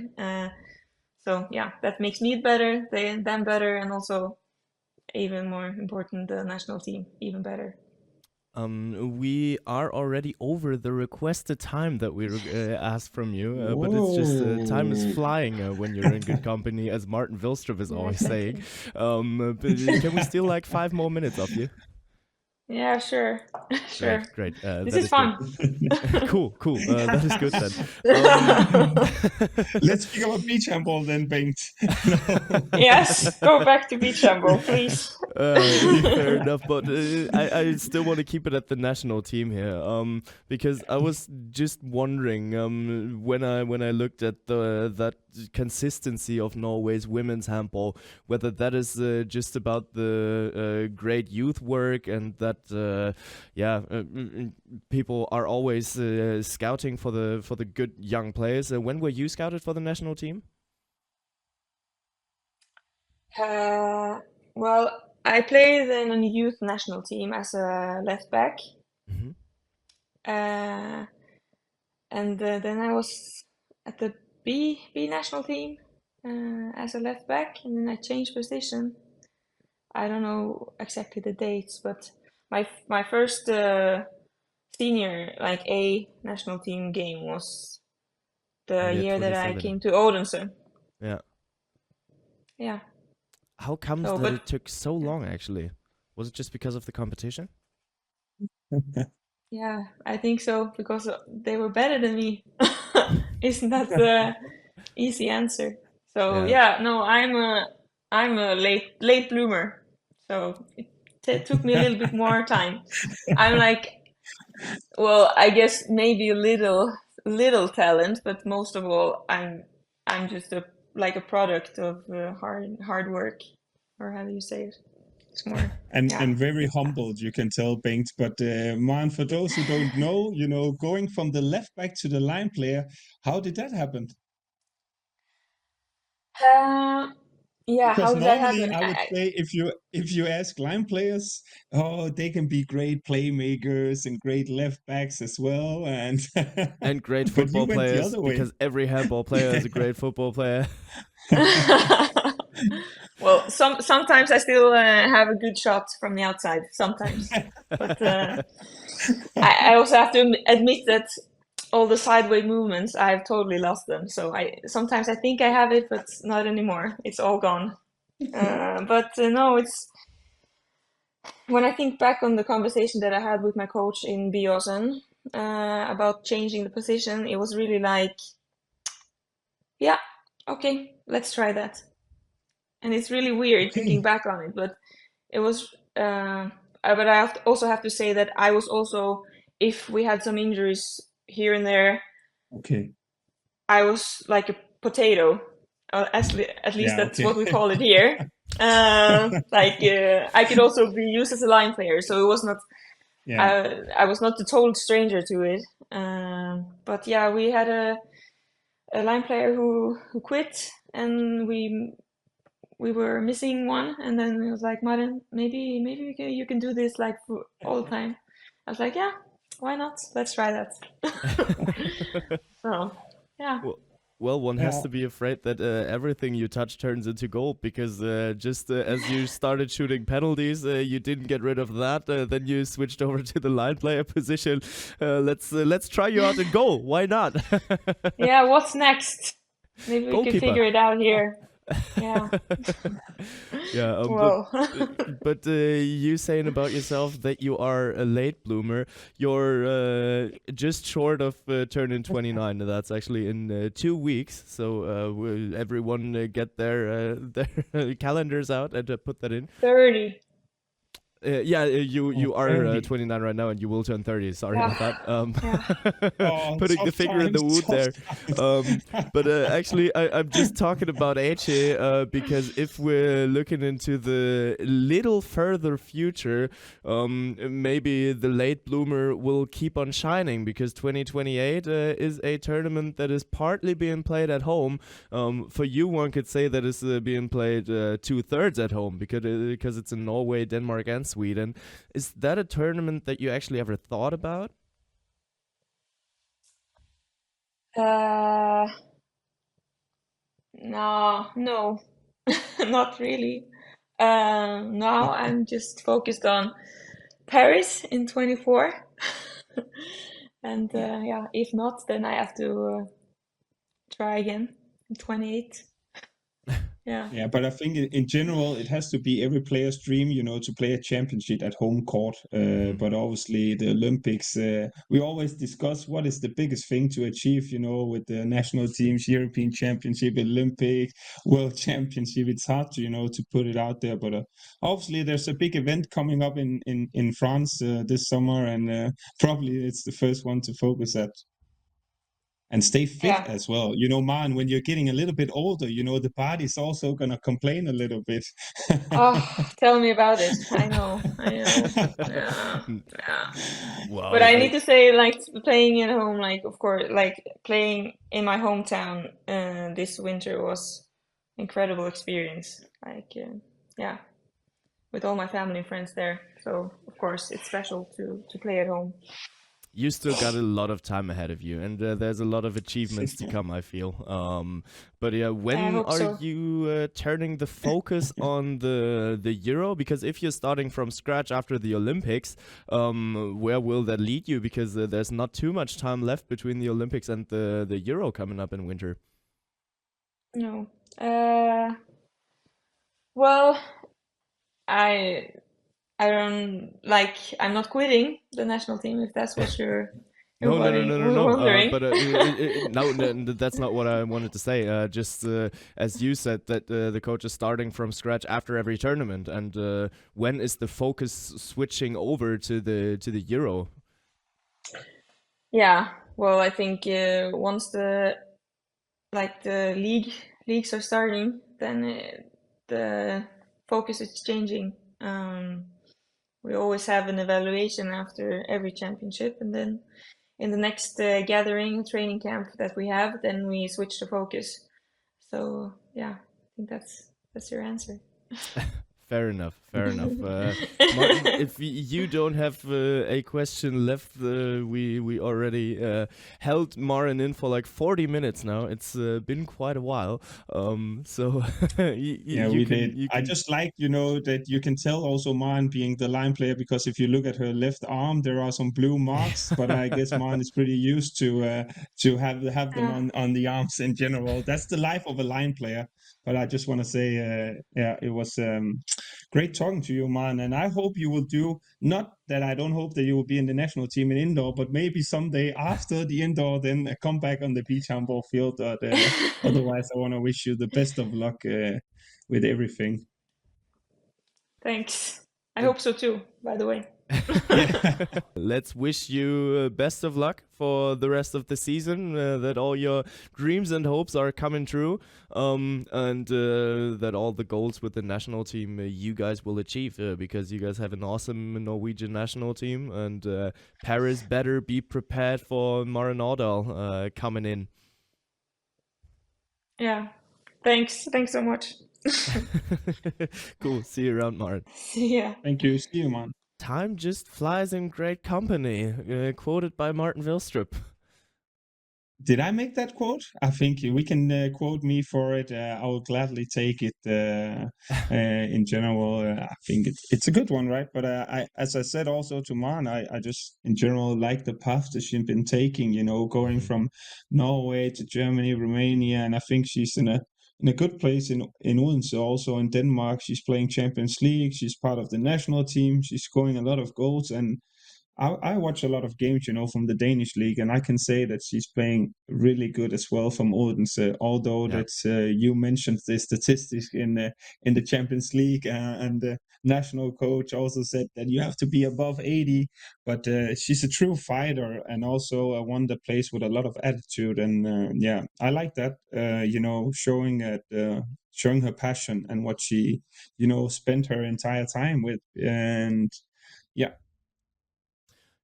So yeah, that makes me better, them better, and also even more important, the national team even better. We are already over the requested time that we asked from you, but it's just time is flying when you're in good company, as Martin Vilstrup is always saying. But can we steal like 5 more minutes of you? Yeah, sure. Sure. Great. This is fun. Cool. That is good then. Let's speak about beach handball then, Bengt. Yes, go back to beach handball, please. Fair enough, but I still want to keep it at the national team here, because I was just wondering, when I looked at that consistency of Norway's women's handball, whether that is just about the great youth work, and that people are always scouting for the good young players. When were you scouted for the national team? Well, I played in a youth national team as a left back. Mm-hmm. And then I was at the B national team as a left back, and then I changed position. I don't know exactly the dates, but my first senior, like A national team game was the year that I came to Odense. Yeah. Yeah. How comes that it took so long, actually? Was it just because of the competition? Yeah, I think so, because they were better than me. Isn't that the easy answer? So yeah, no, I'm a late bloomer. So it took me a little bit more time. I'm like, well, I guess maybe a little talent, but most of all, I'm just a product of hard work, or how do you say it? It's more and very humbled, you can tell, Bengt. But man, for those who don't know, going from the left back to the line player, how did that happen? Yeah, because how did that normally happen? I would say if you ask line players, oh, they can be great playmakers and great left backs as well, and and great but you football went the players, other way. because every handball player is a great football player. Well, sometimes I still have a good shot from the outside, sometimes. But I also have to admit that all the sideway movements, I've totally lost them. So sometimes I think I have it, but not anymore. It's all gone. But no, it's when I think back on the conversation that I had with my coach in Byåsen about changing the position, it was really like, yeah, okay, let's try that. And it's really weird thinking back on it, but it was. But I also have to say that I was also, if we had some injuries here and there, I was like a potato. At least that's what we call it here. I could also be used as a line player, so it was not. I was not a total stranger to it. But yeah, we had a line player who quit, and we were missing one, and then it was like, Maren, maybe you can do this like for all the time. I was like, yeah, why not? Let's try that. So yeah. Well, one has to be afraid that everything you touch turns into gold, because just as you started shooting penalties, you didn't get rid of that. Then you switched over to the line player position. Let's try you out in goal. Why not? Yeah, what's next? Maybe we could Goalkeeper. figure it out here. Yeah. Yeah, Whoa. but you saying about yourself that you are a late bloomer, you're just short of turning 29. That's actually in 2 weeks. So will everyone get their calendars out and put that in? 30. You are 30. 29 right now, and you will turn 30. Sorry about that. Oh, Putting the tough finger in the times, wound there. tough But actually, I'm just talking about age here because if we're looking into the little further future, maybe the late bloomer will keep on shining because 2028 is a tournament that is partly being played at home. For you, one could say that it's being played 2/3 at home because it's in Norway, Denmark, and Sweden. Is that a tournament that you actually ever thought about? No, not really. Now I'm just focused on Paris in 24. And yeah, if not, then I have to try again in 28. Yeah. Yeah, but I think in general it has to be every player's dream, to play a championship at home court. But obviously the Olympics, we always discuss what is the biggest thing to achieve, with the national teams, European Championship, Olympic, World Championship. It's hard to put it out there. But obviously there's a big event coming up in France this summer, and probably it's the first one to focus at. And stay fit Yeah. as well. Man, when you're getting a little bit older, the body's also gonna complain a little bit. Oh, tell me about it. I know. Yeah. Wow. But I need to say, like, playing at home, like, of course, like playing in my hometown this winter was incredible experience. Like, yeah, with all my family and friends there. So of course it's special to play at home. You still got a lot of time ahead of you, and there's a lot of achievements to come, I feel. But yeah, when hope are so. you turning the focus on the Euro? Because if you're starting from scratch after the Olympics, where will that lead you? Because there's not too much time left between the Olympics and the Euro coming up in winter. No. Well, I don't like. I'm not quitting the national team, if that's what you're No. wondering. No, that's not what I wanted to say. Just as you said, that the coach is starting from scratch after every tournament, and when is the focus switching over to the Euro? Yeah. Well, I think once the leagues are starting, then the focus is changing. We always have an evaluation after every championship, and then in the next training camp that we have, then we switch the focus. So yeah, I think that's your answer. Fair enough. Martin, if you don't have a question left, we already held Maren in for like 40 minutes now. It's been quite a while. So we did. I just like, that you can tell also Maren being the line player, because if you look at her left arm, there are some blue marks. But I guess Maren is pretty used to have them on the arms in general. That's the life of a line player. But I just want to say, it was great talking to you, man. And I hope you will do, not that I don't hope that you will be in the national team in indoor, but maybe someday after the indoor, then come back on the beach handball field. But otherwise, I want to wish you the best of luck with everything. Thanks. I hope so too, by the way. Let's wish you best of luck for the rest of the season, that all your dreams and hopes are coming true, and that all the goals with the national team you guys will achieve, because you guys have an awesome Norwegian national team, and Paris better be prepared for Maren Aardahl coming in. Yeah, thanks so much. Cool, see you around, Maren. Yeah. Thank you, see you, man. Time just flies in great company, quoted by Martin Vilstrup. Did I make that quote? I think we can quote me for it. I will gladly take it. In general, I think it's a good one, right? But as I said also to Maren, I just in general like the path that she's been taking. Going from Norway to Germany, Romania, and I think she's in a good place in Odense. Also in Denmark, she's playing Champions League. She's part of the national team. She's scoring a lot of goals, and I watch a lot of games, from the Danish league, and I can say that she's playing really good as well from Odense. Although Yeah. that you mentioned the statistics in the Champions League, and the national coach also said that you have to be above 80. But she's a true fighter, and also one that plays with a lot of attitude. And I like that. Showing her passion and what she spent her entire time with, and yeah.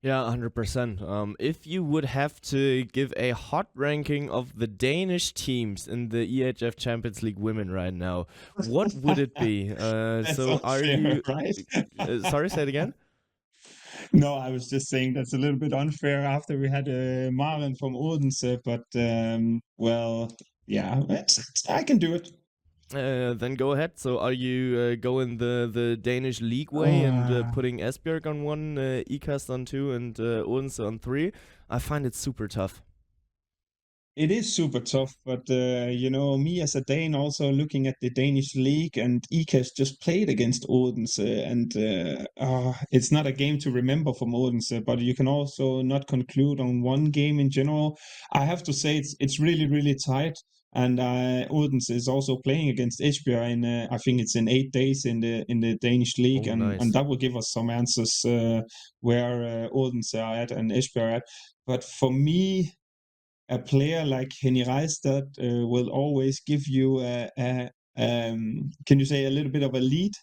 Yeah, 100%. If you would have to give a hot ranking of the Danish teams in the EHF Champions League Women right now, what would it be? That's So are unfair, you... right? Sorry, say it again? No, I was just saying that's a little bit unfair after we had Maren from Odense, but well, yeah, I can do it. Then go ahead. So are you going the Danish league way and putting Esbjerg on 1, Ikast on 2, and Odense on 3? I find it super tough. It is super tough, but me as a Dane also looking at the Danish league, and Ikast just played against Odense, and it's not a game to remember from Odense, but you can also not conclude on one game in general. I have to say it's really, really tight, and Odense is also playing against Esbjerg in I think it's in 8 days in the Danish league, Oh, and nice. that will give us some answers where Odense are at and Esbjerg are at. But for me, a player like Henny Reistad will always give you can you say a little bit of a lead.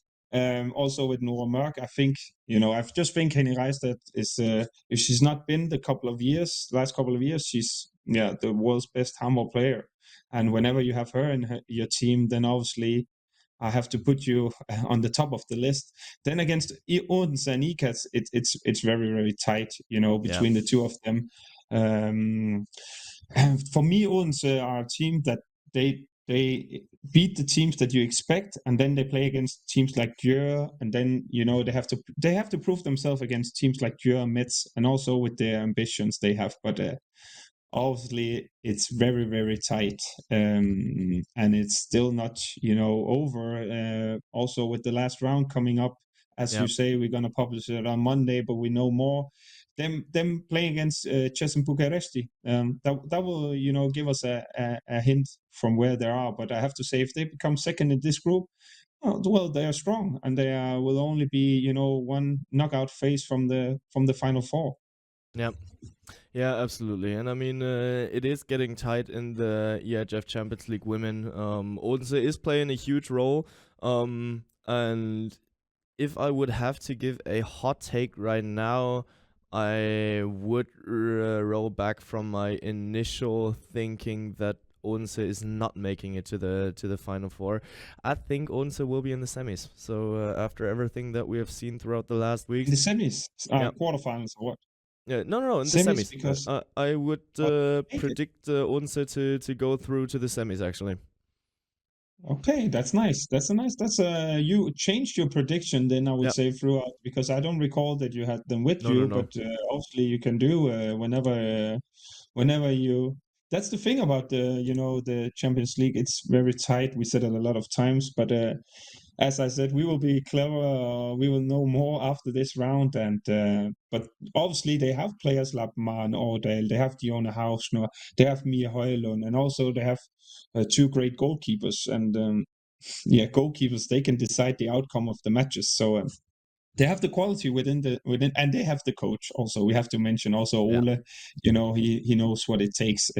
Also with Nora Mørk, I think I just think Henny Reistad is if she's not been the last couple of years, she's the world's best handball player. And whenever you have her in your team, then obviously I have to put you on the top of the list. Then against Odense and Ikast, it's very, very tight, between the two of them. For me, Odense are a team that they beat the teams that you expect, and then they play against teams like Gjør, and then they have to prove themselves against teams like Gjør, Metz, and also with their ambitions they have. But obviously, it's very, very tight, and it's still not over. Also, with the last round coming up, as you say, we're gonna publish it on Monday, but we know more. Them playing against Chess and Bucharesti, that will give us a hint from where they are. But I have to say, if they become second in this group, well, they are strong, and they will only be one knockout phase from the final four. Yeah. Yeah, absolutely. And I mean, it is getting tight in the EHF Champions League Women. Odense is playing a huge role. And if I would have to give a hot take right now, I would roll back from my initial thinking that Odense is not making it to the final four. I think Odense will be in the semis. So after everything that we have seen throughout the last week, in the semis, quarterfinals or what? Yeah, no, in the semis. Because I would predict Odense to go through to the semis, actually. Okay, that's nice. You changed your prediction then, I would say, throughout, because I don't recall that you had them with you. But obviously you can do whenever you. That's the thing about the Champions League. It's very tight. We said it a lot of times, but as I said, we will be clever. We will know more after this round. And but obviously they have players like Maren Aardahl, they have Diona Hausner, they have Mia Højlund, and also they have 2 great goalkeepers. And goalkeepers, they can decide the outcome of the matches. So they have the quality within, and they have the coach. Also, we have to mention also Ole. He knows what it takes.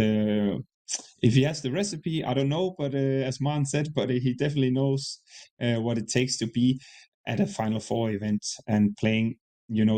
If he has the recipe, I don't know, but as Maren said, but he definitely knows what it takes to be at a Final Four event and playing,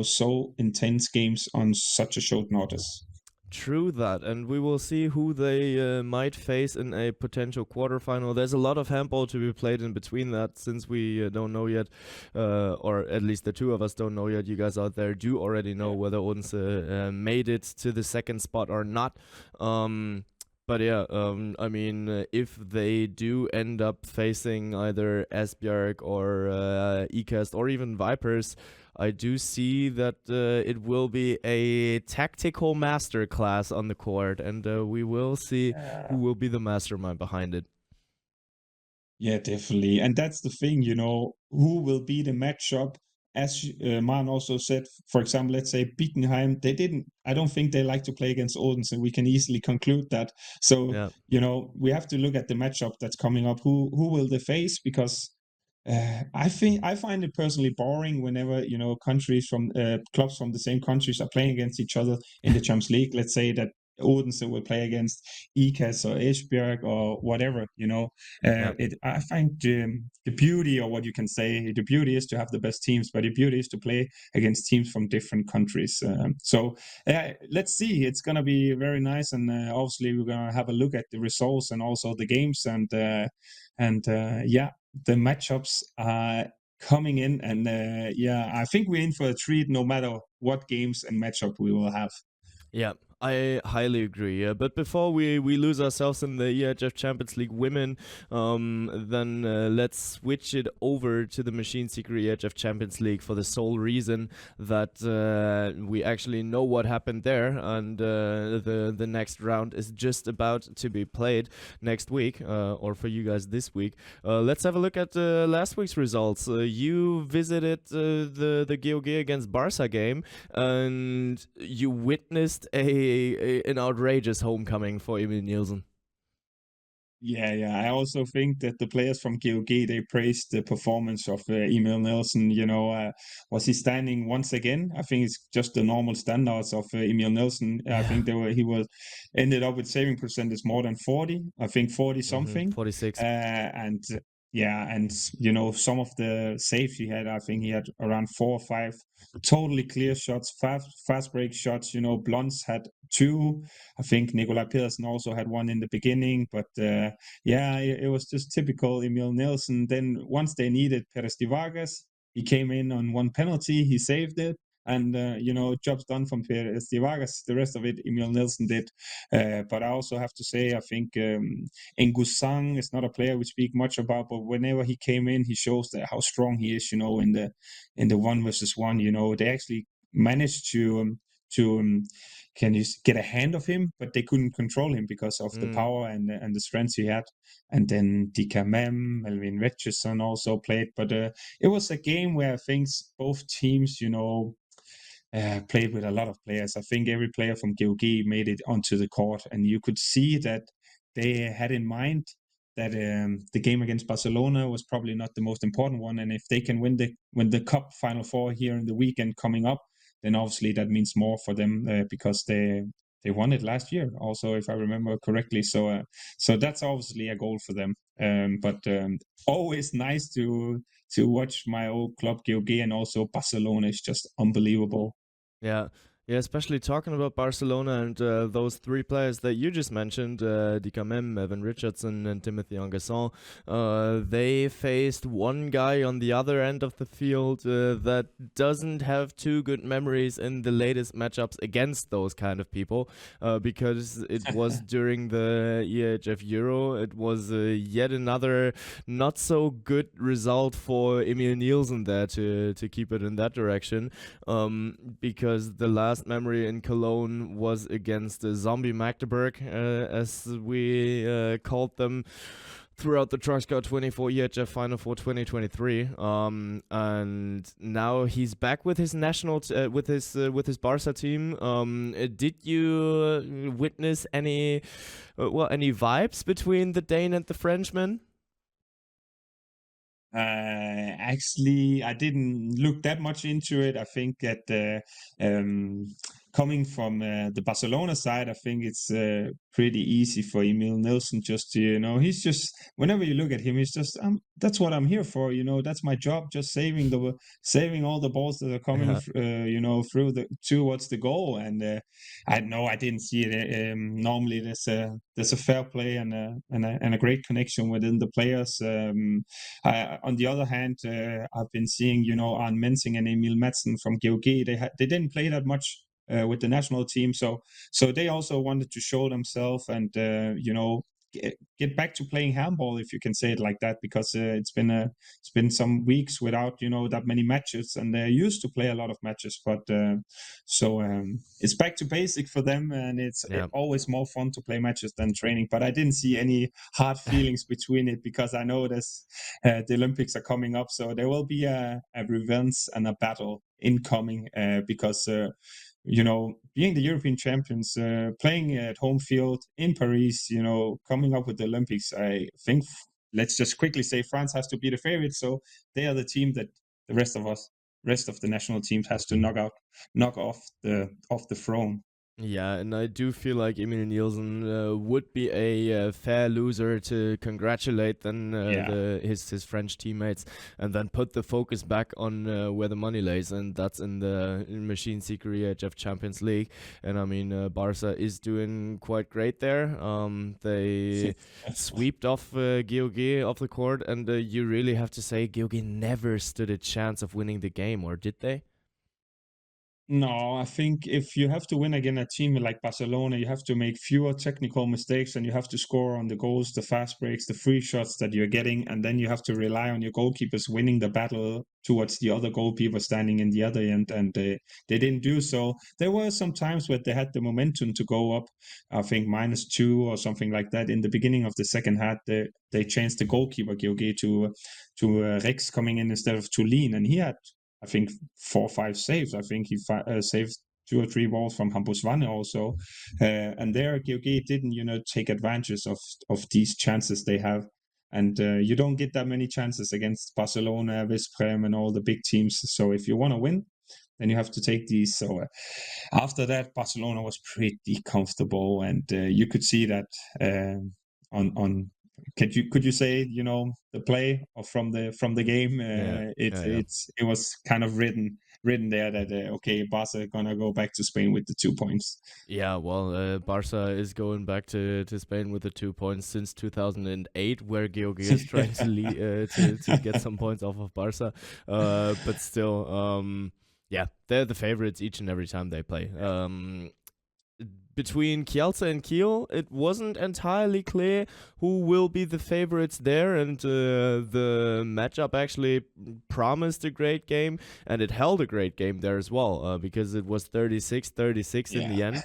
so intense games on such a short notice. True that, and we will see who they might face in a potential quarterfinal. There's a lot of handball to be played in between that, since we don't know yet, or at least the two of us don't know yet. You guys out there do already know whether Odense made it to the second spot or not. But yeah, I mean, if they do end up facing either Esbjerg or Ikast or even Vipers, I do see that it will be a tactical masterclass on the court, and we will see who will be the mastermind behind it. Yeah, definitely. And that's the thing, who will be the matchup? As Maren also said, for example, let's say Bickenheim, I don't think they like to play against Odense, and we can easily conclude that. So, we have to look at the matchup that's coming up. Who will they face? Because I find it personally boring whenever countries from clubs from the same countries are playing against each other in the Champions League. Let's say that Odense will play against Ikast or Esbjerg or whatever. I find the beauty, or what you can say, the beauty is to have the best teams, but the beauty is to play against teams from different countries. So let's see. It's gonna be very nice, and obviously we're gonna have a look at the results and also the games, and the matchups are coming in, and I think we're in for a treat no matter what games and matchup we will have. Yeah, I highly agree. Yeah, but before we lose ourselves in the EHF Champions League women, then let's switch it over to the Machineseeker EHF Champions League for the sole reason that we actually know what happened there, and the next round is just about to be played next week, or for you guys this week. Let's have a look at last week's results. You visited the GOG against Barca game, and you witnessed an outrageous homecoming for Emil Nielsen. Yeah. I also think that the players from GOG, they praised the performance of Emil Nielsen. Was he standing once again? I think it's just the normal standards of Emil Nielsen. I think he ended up with saving percentage more than 40. I think 40 something. 46. And some of the saves he had, I think he had around 4 or 5 totally clear shots, fast break shots. Blunts had 2. I think Nikolaj Pedersen also had 1 in the beginning, but it was just typical Emil Nielsen. Then once they needed Perez de Vargas, he came in on 1 penalty, he saved it, and job's done from Perez de Vargas. The rest of it Emil Nielsen did. But I also have to say, I think Ngusang is not a player we speak much about, but whenever he came in, he shows how strong he is. In the 1-versus-1. They actually managed to can you get a hand of him, but they couldn't control him because of the power and the strength he had. And then Dikamem, Melvin Richardson also played, but it was a game where I think both teams, played with a lot of players. I think every player from GOG made it onto the court, and you could see that they had in mind that the game against Barcelona was probably not the most important one, and if they can win the Cup Final 4 here in the weekend coming up, then obviously that means more for them because they won it last year also, if I remember correctly. So that's obviously a goal for them. But always nice to watch my old club GOG, and also Barcelona is just unbelievable. Yeah, especially talking about Barcelona and those 3 players that you just mentioned, Dikamem, Evan Richardson, and Timothy Angasson. They faced one guy on the other end of the field that doesn't have too good memories in the latest matchups against those kind of people, because it was during the EHF Euro. It was yet another not so good result for Emil Nielsen there to keep it in that direction, because the last memory in Cologne was against Zombie Magdeburg, as we called them throughout the Truckscout 24 EHF Final4 2023, and now he's back with his national with his Barca team. Did you witness any vibes between the Dane and the Frenchman? Actually, I didn't look that much into it. I think that coming from the Barcelona side, I think it's pretty easy for Emil Nielsen just to, he's just, whenever you look at him, he's just, that's what I'm here for, that's my job, just saving all the balls that are coming, through towards the goal. And I didn't see it. Normally there's a fair play and a great connection within the players. On the other hand, I've been seeing, Arne Mensing and Emil Madsen from GOG, they didn't play that much with the national team, so they also wanted to show themselves and get back to playing handball, if you can say it like that, because it's been some weeks without that many matches, and they used to play a lot of matches, but it's back to basic for them, and it's always more fun to play matches than training. But I didn't see any hard feelings between it, because I know there's the Olympics are coming up, so there will be a revenge and a battle incoming, because being the European champions, playing at home field in Paris, coming up with the Olympics, I think, let's just quickly say France has to be the favorite. So they are the team that the rest of the national teams has to knock off the throne. Yeah, and I do feel like Emil Nielsen would be a fair loser to congratulate then his French teammates, and then put the focus back on where the money lays, and that's in the Machineseeker EHF Champions League. And I mean, Barca is doing quite great there. They swept off GOG off the court, and you really have to say GOG never stood a chance of winning the game, or did they? No, I think if you have to win against a team like Barcelona, you have to make fewer technical mistakes, and you have to score on the goals, the fast breaks, the free shots that you're getting, and then you have to rely on your goalkeepers winning the battle towards the other goalkeeper standing in the other end, and they didn't do so. There were some times where they had the momentum to go up, I think -2 or something like that. In the beginning of the second half, they changed the goalkeeper GOG to Rex coming in instead of Tulin, and he had, I think, 4 or 5 saves. I think he saved 2 or 3 balls from Hampuswane also. And there, GOG didn't, take advantage of these chances they have. And you don't get that many chances against Barcelona, Visprem, and all the big teams. So if you want to win, then you have to take these. So after that, Barcelona was pretty comfortable, and you could see that on. Could you say the play or from the game? It was kind of written there that okay, Barca gonna go back to Spain with the 2 points. Yeah, well, Barca is going back to Spain with the 2 points since 2008, where GOG is trying to get some points off of Barca, but still, they're the favorites each and every time they play. Between Kielce and Kiel, it wasn't entirely clear who will be the favorites there, and the matchup actually promised a great game, and it held a great game there as well, because it was 36-36 in the end,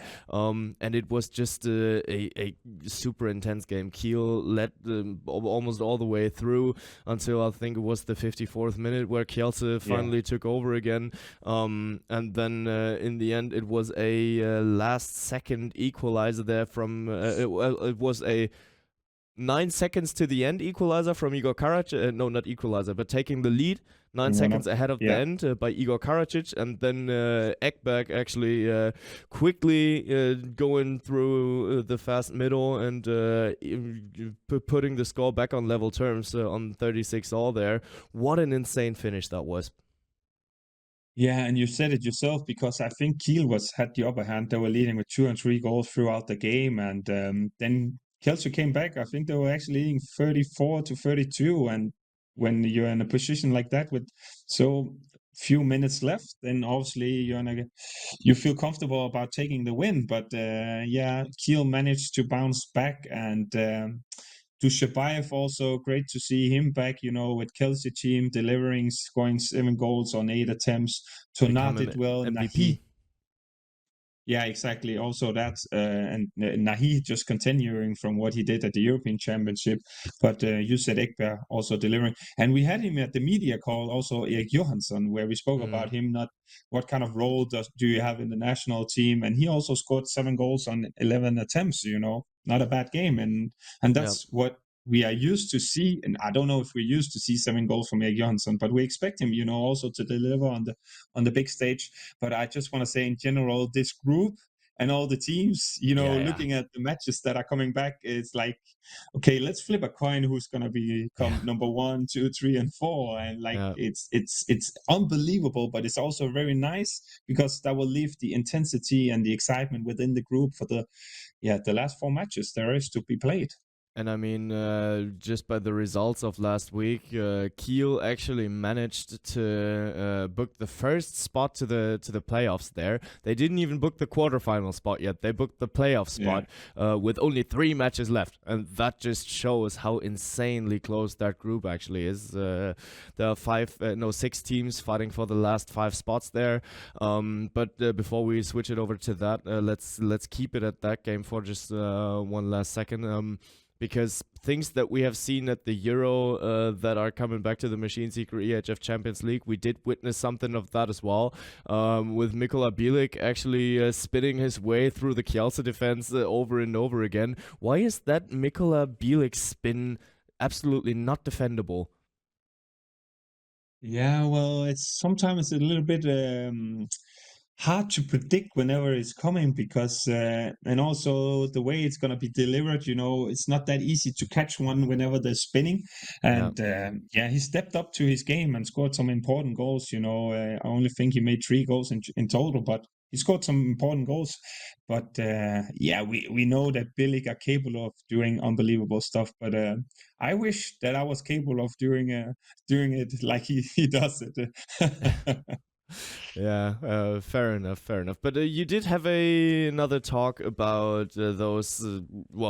and it was just a super intense game. Kiel led almost all the way through until I think it was the 54th minute where Kielce finally took over again, and then in the end it was a last-second equalizer there from it was a 9 seconds to the end equalizer from Igor Karacic. No, not equalizer, but taking the lead 9 seconds ahead of the end by Igor Karacic, and then Ekberg actually quickly going through the fast middle and putting the score back on level terms on 36-all there. What an insane finish that was. Yeah, and you said it yourself, because I think Kiel had the upper hand. They were leading with 2 and 3 goals throughout the game, and then Kielce came back. I think they were actually leading 34-32, and when you're in a position like that with so few minutes left, then obviously you feel comfortable about taking the win. But Kiel managed to bounce back, and Dushabayev also, great to see him back, with Kielce team delivering, scoring 7 goals on 8 attempts. Tonat did well. MVP. Yeah, exactly. Also that, and Nahi just continuing from what he did at the European Championship. But you said Ekberg also delivering. And we had him at the media call, also Erik Johansson, where we spoke about him, not what kind of role do you have in the national team. And he also scored 7 goals on 11 attempts, not a bad game. And that's what we are used to see, and I don't know if we're used to see 7 goals from Erik Johansson, but we expect him, also to deliver on the big stage. But I just want to say, in general, this group and all the teams, looking at the matches that are coming back, it's like, okay, let's flip a coin who's gonna become number 1, 2, 3, and 4, and it's unbelievable, but it's also very nice because that will leave the intensity and the excitement within the group for the last 4 matches there is to be played. And I mean, just by the results of last week, Kiel actually managed to book the first spot to the playoffs there. They didn't even book the quarterfinal spot yet. They booked the playoff spot with only 3 matches left. And that just shows how insanely close that group actually is. There are 6 teams fighting for the last 5 spots there. But before we switch it over to that, let's keep it at that game for just one last second. Because things that we have seen at the Euro that are coming back to the Machineseeker EHF Champions League, we did witness something of that as well, with Mikola Bielik actually spinning his way through the Kielce defense over and over again. Why is that Mikola Bielik spin absolutely not defendable? Yeah, well, sometimes a little bit hard to predict whenever it's coming because and also the way it's going to be delivered, it's not that easy to catch one whenever they're spinning. And he stepped up to his game and scored some important goals. I only think he made 3 goals in total, but he scored some important goals. But we know that Bielik are capable of doing unbelievable stuff. But I wish that I was capable of doing it like he does it. Yeah, fair enough. But you did have another talk about those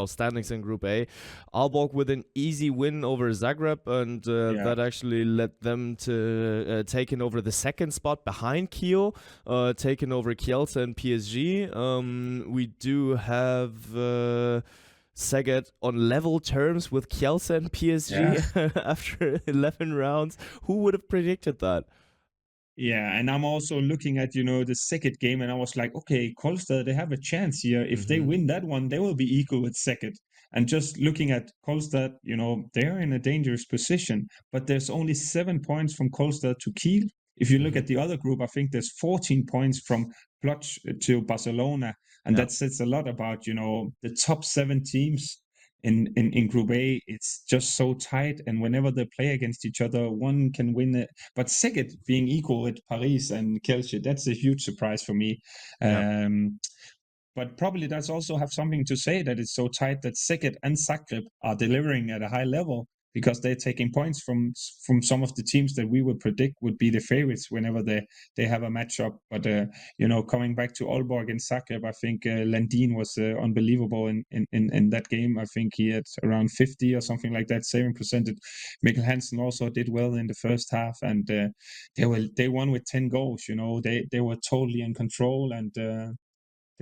standings in Group A. Aalborg with an easy win over Zagreb, and that actually led them to taking over the 2nd spot behind Kiel, taking over Kielce and PSG. We do have Szeged on level terms with Kielce and PSG after 11 rounds. Who would have predicted that? Yeah, and I'm also looking at, the Szeged game, and I was like, okay, Kolstad, they have a chance here. If they win that one, they will be equal with Szeged. And just looking at Kolstad, they're in a dangerous position, but there's only 7 points from Kolstad to Kiel. If you look at the other group, I think there's 14 points from Plock to Barcelona. And that says a lot about, the top 7 teams in Group A. It's just so tight, and whenever they play against each other, one can win it. But Szeged being equal with Paris and Kielce, that's a huge surprise for me. But probably that's also have something to say that it's so tight that Szeged and Zagreb are delivering at a high level, because they're taking points from some of the teams that we would predict would be the favorites whenever they have a matchup. But coming back to Aalborg and Zagreb, I think Landin was unbelievable in that game. I think he had around 50 or something like that saving percentage. Mikkel Hansen also did well in the first half, and they won with 10 goals. They were totally in control, and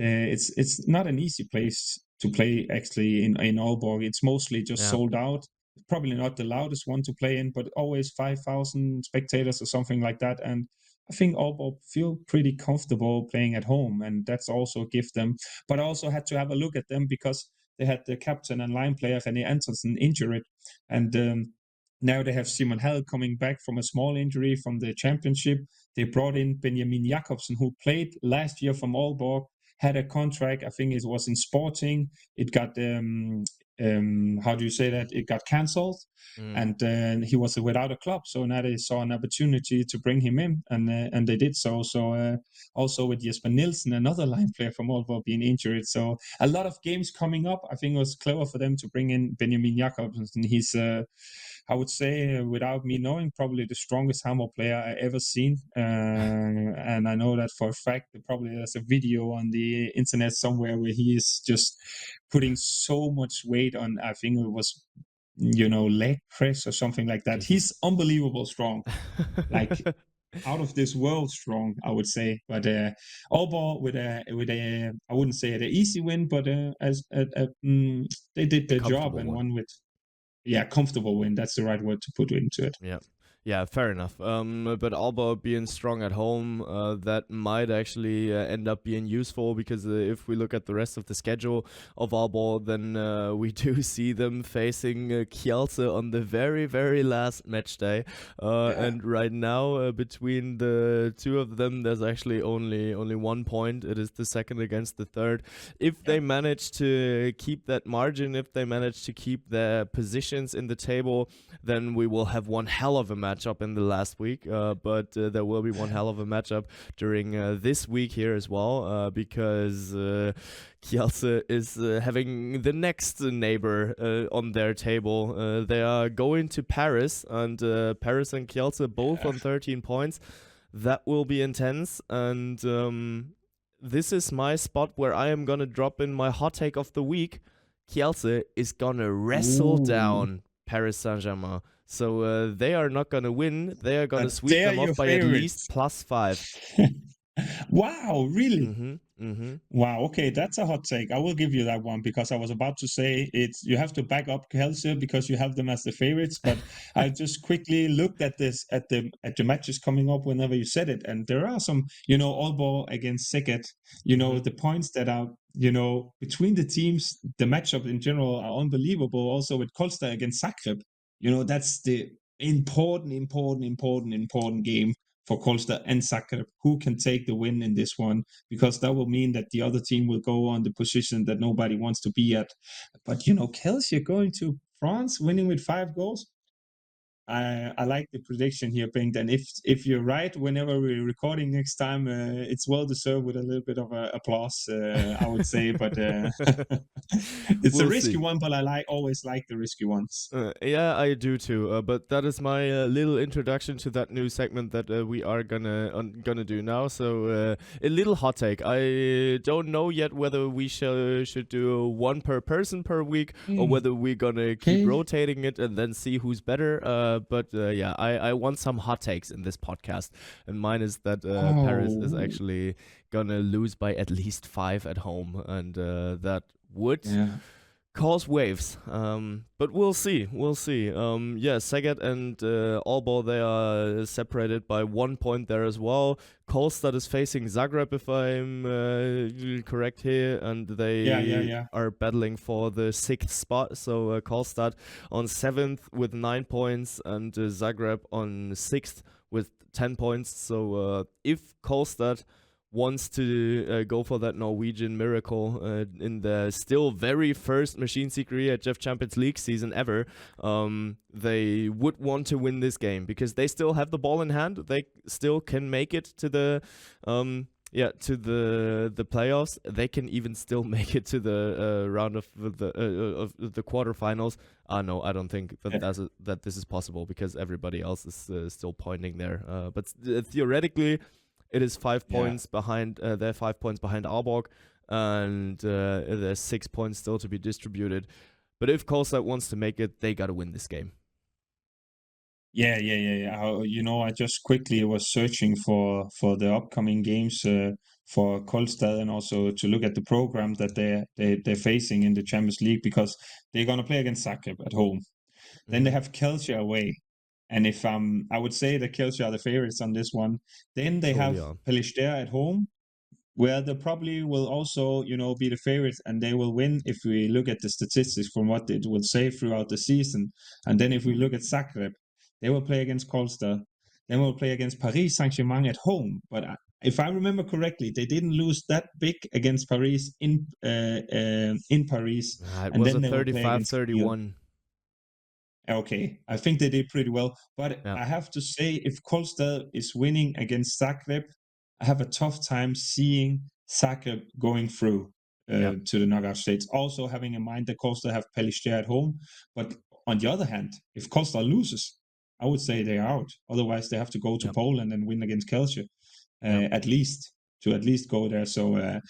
it's not an easy place to play actually in Aalborg. It's mostly just sold out. Probably not the loudest one to play in, but always 5,000 spectators or something like that. And I think Aalborg feel pretty comfortable playing at home, and that's also a gift them. But I also had to have a look at them because they had the captain and line player René Antonsen injured, and now they have Simon Hall coming back from a small injury from the championship. They brought in Benjamin Jakobsen, who played last year from Aalborg, had a contract. I think it was in Sporting. It got how do you say that? It got cancelled, and he was without a club. So now they saw an opportunity to bring him in, and they did so. So also with Jesper Nielsen, another line player from Aalborg, being injured. So a lot of games coming up. I think it was clever for them to bring in Benjamin Jakobsen. He's I would say, without me knowing, probably the strongest handball player I ever seen. And I know that for a fact. Probably there's a video on the internet somewhere where he is just putting so much weight on, I think it was, leg press or something like that. He's unbelievable strong. Like out of this world strong, I would say. But Aalborg with a I wouldn't say an easy win, but they did their job and won with comfortable win. That's the right word to put into it. Yeah. Yeah, fair enough. But Aalborg being strong at home, that might actually end up being useful because if we look at the rest of the schedule of Aalborg, then we do see them facing Kielce on the very, very last match day. And right now, between the two of them, there's actually only 1 point. It is the second against the third. If they manage to keep that margin, if they manage to keep their positions in the table, then we will have one hell of a matchup in the last week, but there will be one hell of a matchup during this week here as well, because Kielce is having the next neighbor on their table. They are going to Paris, and Paris and Kielce both on 13 points. That will be intense, and this is my spot where I am going to drop in my hot take of the week. Kielce is going to wrestle down Paris Saint-Germain. So they are not going to win. They are going to sweep them off by at least +5. Wow, really? Mm-hmm. Wow, okay, that's a hot take. I will give you that one because I was about to say you have to back up Kielce because you have them as the favorites, but I just quickly looked at this at the matches coming up whenever you said it, and there are some, Aalborg against Szeged, the points that are, between the teams, the matchup in general are unbelievable. Also with Kolstad against Zagreb, that's the important game for Kolstad and Zagreb, who can take the win in this one, because that will mean that the other team will go on the position that nobody wants to be at. But, Kielce going to France, winning with 5 goals. I like the prediction here, Bengt, and if you're right, whenever we're recording next time, it's well deserved with a little bit of applause, I would say. But it's a risky one, but I always like the risky ones. Yeah, I do too. But that is my little introduction to that new segment that we are gonna do now. So a little hot take. I don't know yet whether we should do one per person per week or whether we're gonna keep rotating it and then see who's better. But I want some hot takes in this podcast, and mine is that Paris is actually gonna lose by at least 5 at home, and that would cause waves. But we'll see. Szeged and Aalborg, they are separated by 1 point there as well. Kolstad is facing Zagreb, if I'm correct here, and they are battling for the 6th spot. So Kolstad on 7th with 9 points, and Zagreb on 6th with 10 points. So if Kolstad wants to go for that Norwegian miracle in the still very first Machineseeker EHF Champions League season ever, they would want to win this game because they still have the ball in hand. They still can make it to the playoffs. They can even still make it to the round of the quarterfinals. No, I don't think that this is possible because everybody else is still pointing there. But theoretically, it is 5 points behind. They're 5 points behind Aalborg, and there's 6 points still to be distributed. But if Kolstad wants to make it, they got to win this game. Yeah. I just quickly was searching for the upcoming games for Kolstad, and also to look at the program that they're facing in the Champions League, because they're gonna play against Zagreb at home. Then they have Kielce away. And if I would say that Kielce are the favorites on this one. Then they have Pellister at home, where they probably will also, be the favorites, and they will win if we look at the statistics from what it will say throughout the season. And then if we look at Zagreb, they will play against Kolstad. Then we'll play against Paris Saint-Germain at home. But if I remember correctly, they didn't lose that big against Paris in Paris. It was a 35-31. Okay, I think they did pretty well, but I have to say, if Kolstad is winning against Zagreb, I have a tough time seeing Zagreb going through to the knockout stage. Also having in mind that Kolstad have Pellister at home, but on the other hand, if Kolstad loses, I would say they're out. Otherwise, they have to go to Poland and win against Kielce, at least go there. So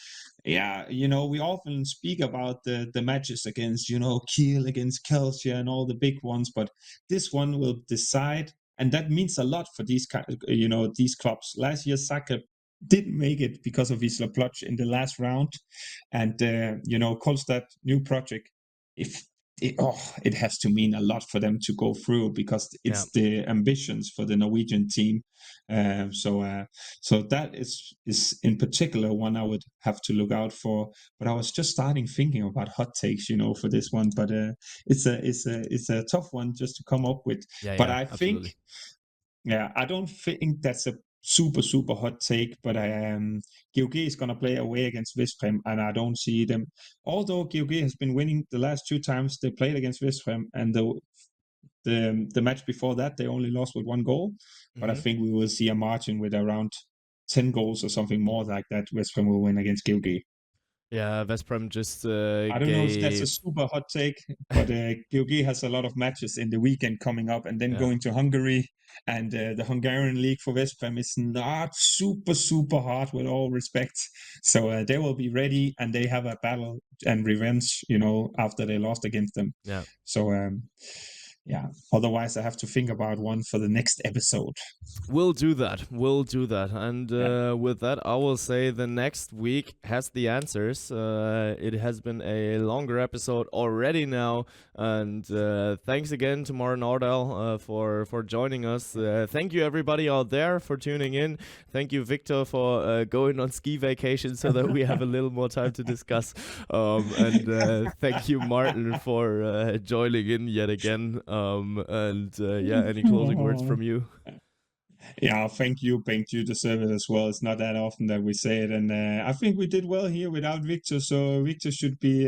we often speak about the matches against, Kiel against Kielce and all the big ones, but this one will decide, and that means a lot for these clubs. Last year, Zagreb didn't make it because of Wisla Plock in the last round, and Kolstad, new project. If it has to mean a lot for them to go through, because it's the ambitions for the Norwegian team. So that is in particular one I would have to look out for. But I was just starting thinking about hot takes, for this one. But it's a tough one just to come up with. But I absolutely. think, I don't think that's a super hot take, but GOG is going to play away against Vilstrup, and I don't see them. Although GOG has been winning the last 2 times they played against Vilstrup, and the match before that they only lost with 1 goal. But I think we will see a margin with around 10 goals or something more like that. Vilstrup will win against GOG. Yeah, Veszprem just I don't know if that's a super hot take, but GOG has a lot of matches in the weekend coming up, and then going to Hungary. And the Hungarian league for Veszprem is not super hard, with all respect. So they will be ready, and they have a battle and revenge, after they lost against them. Yeah. So, otherwise I have to think about one for the next episode. We'll do that. And with that, I will say the next week has the answers. It has been a longer episode already now. And thanks again to Maren Aardahl for joining us. Thank you, everybody out there, for tuning in. Thank you, Victor, for going on ski vacation so that we have a little more time to discuss. And thank you, Martin, for joining in yet again. Any closing words from you? Yeah, thank you, Bengt. You deserve it as well. It's not that often that we say it, and I think we did well here without Victor. So Victor should be,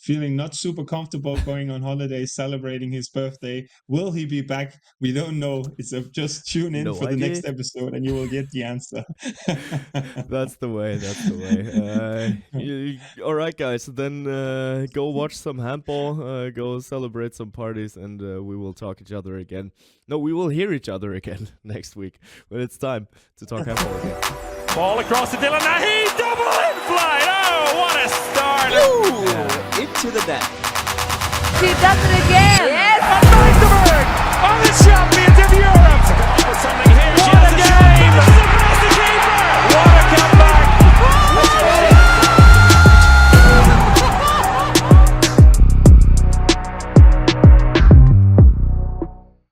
feeling not super comfortable going on holiday, celebrating his birthday. Will he be back? We don't know. It's just tune in for the next episode, and you will get the answer. That's the way. All right, guys. Then go watch some handball. Go celebrate some parties, and we will talk each other again. No, we will hear each other again next week when it's time to talk handball again. Ball across to Dylan. He double in flight. Oh, what a start! Into the net. She does it again. Yes.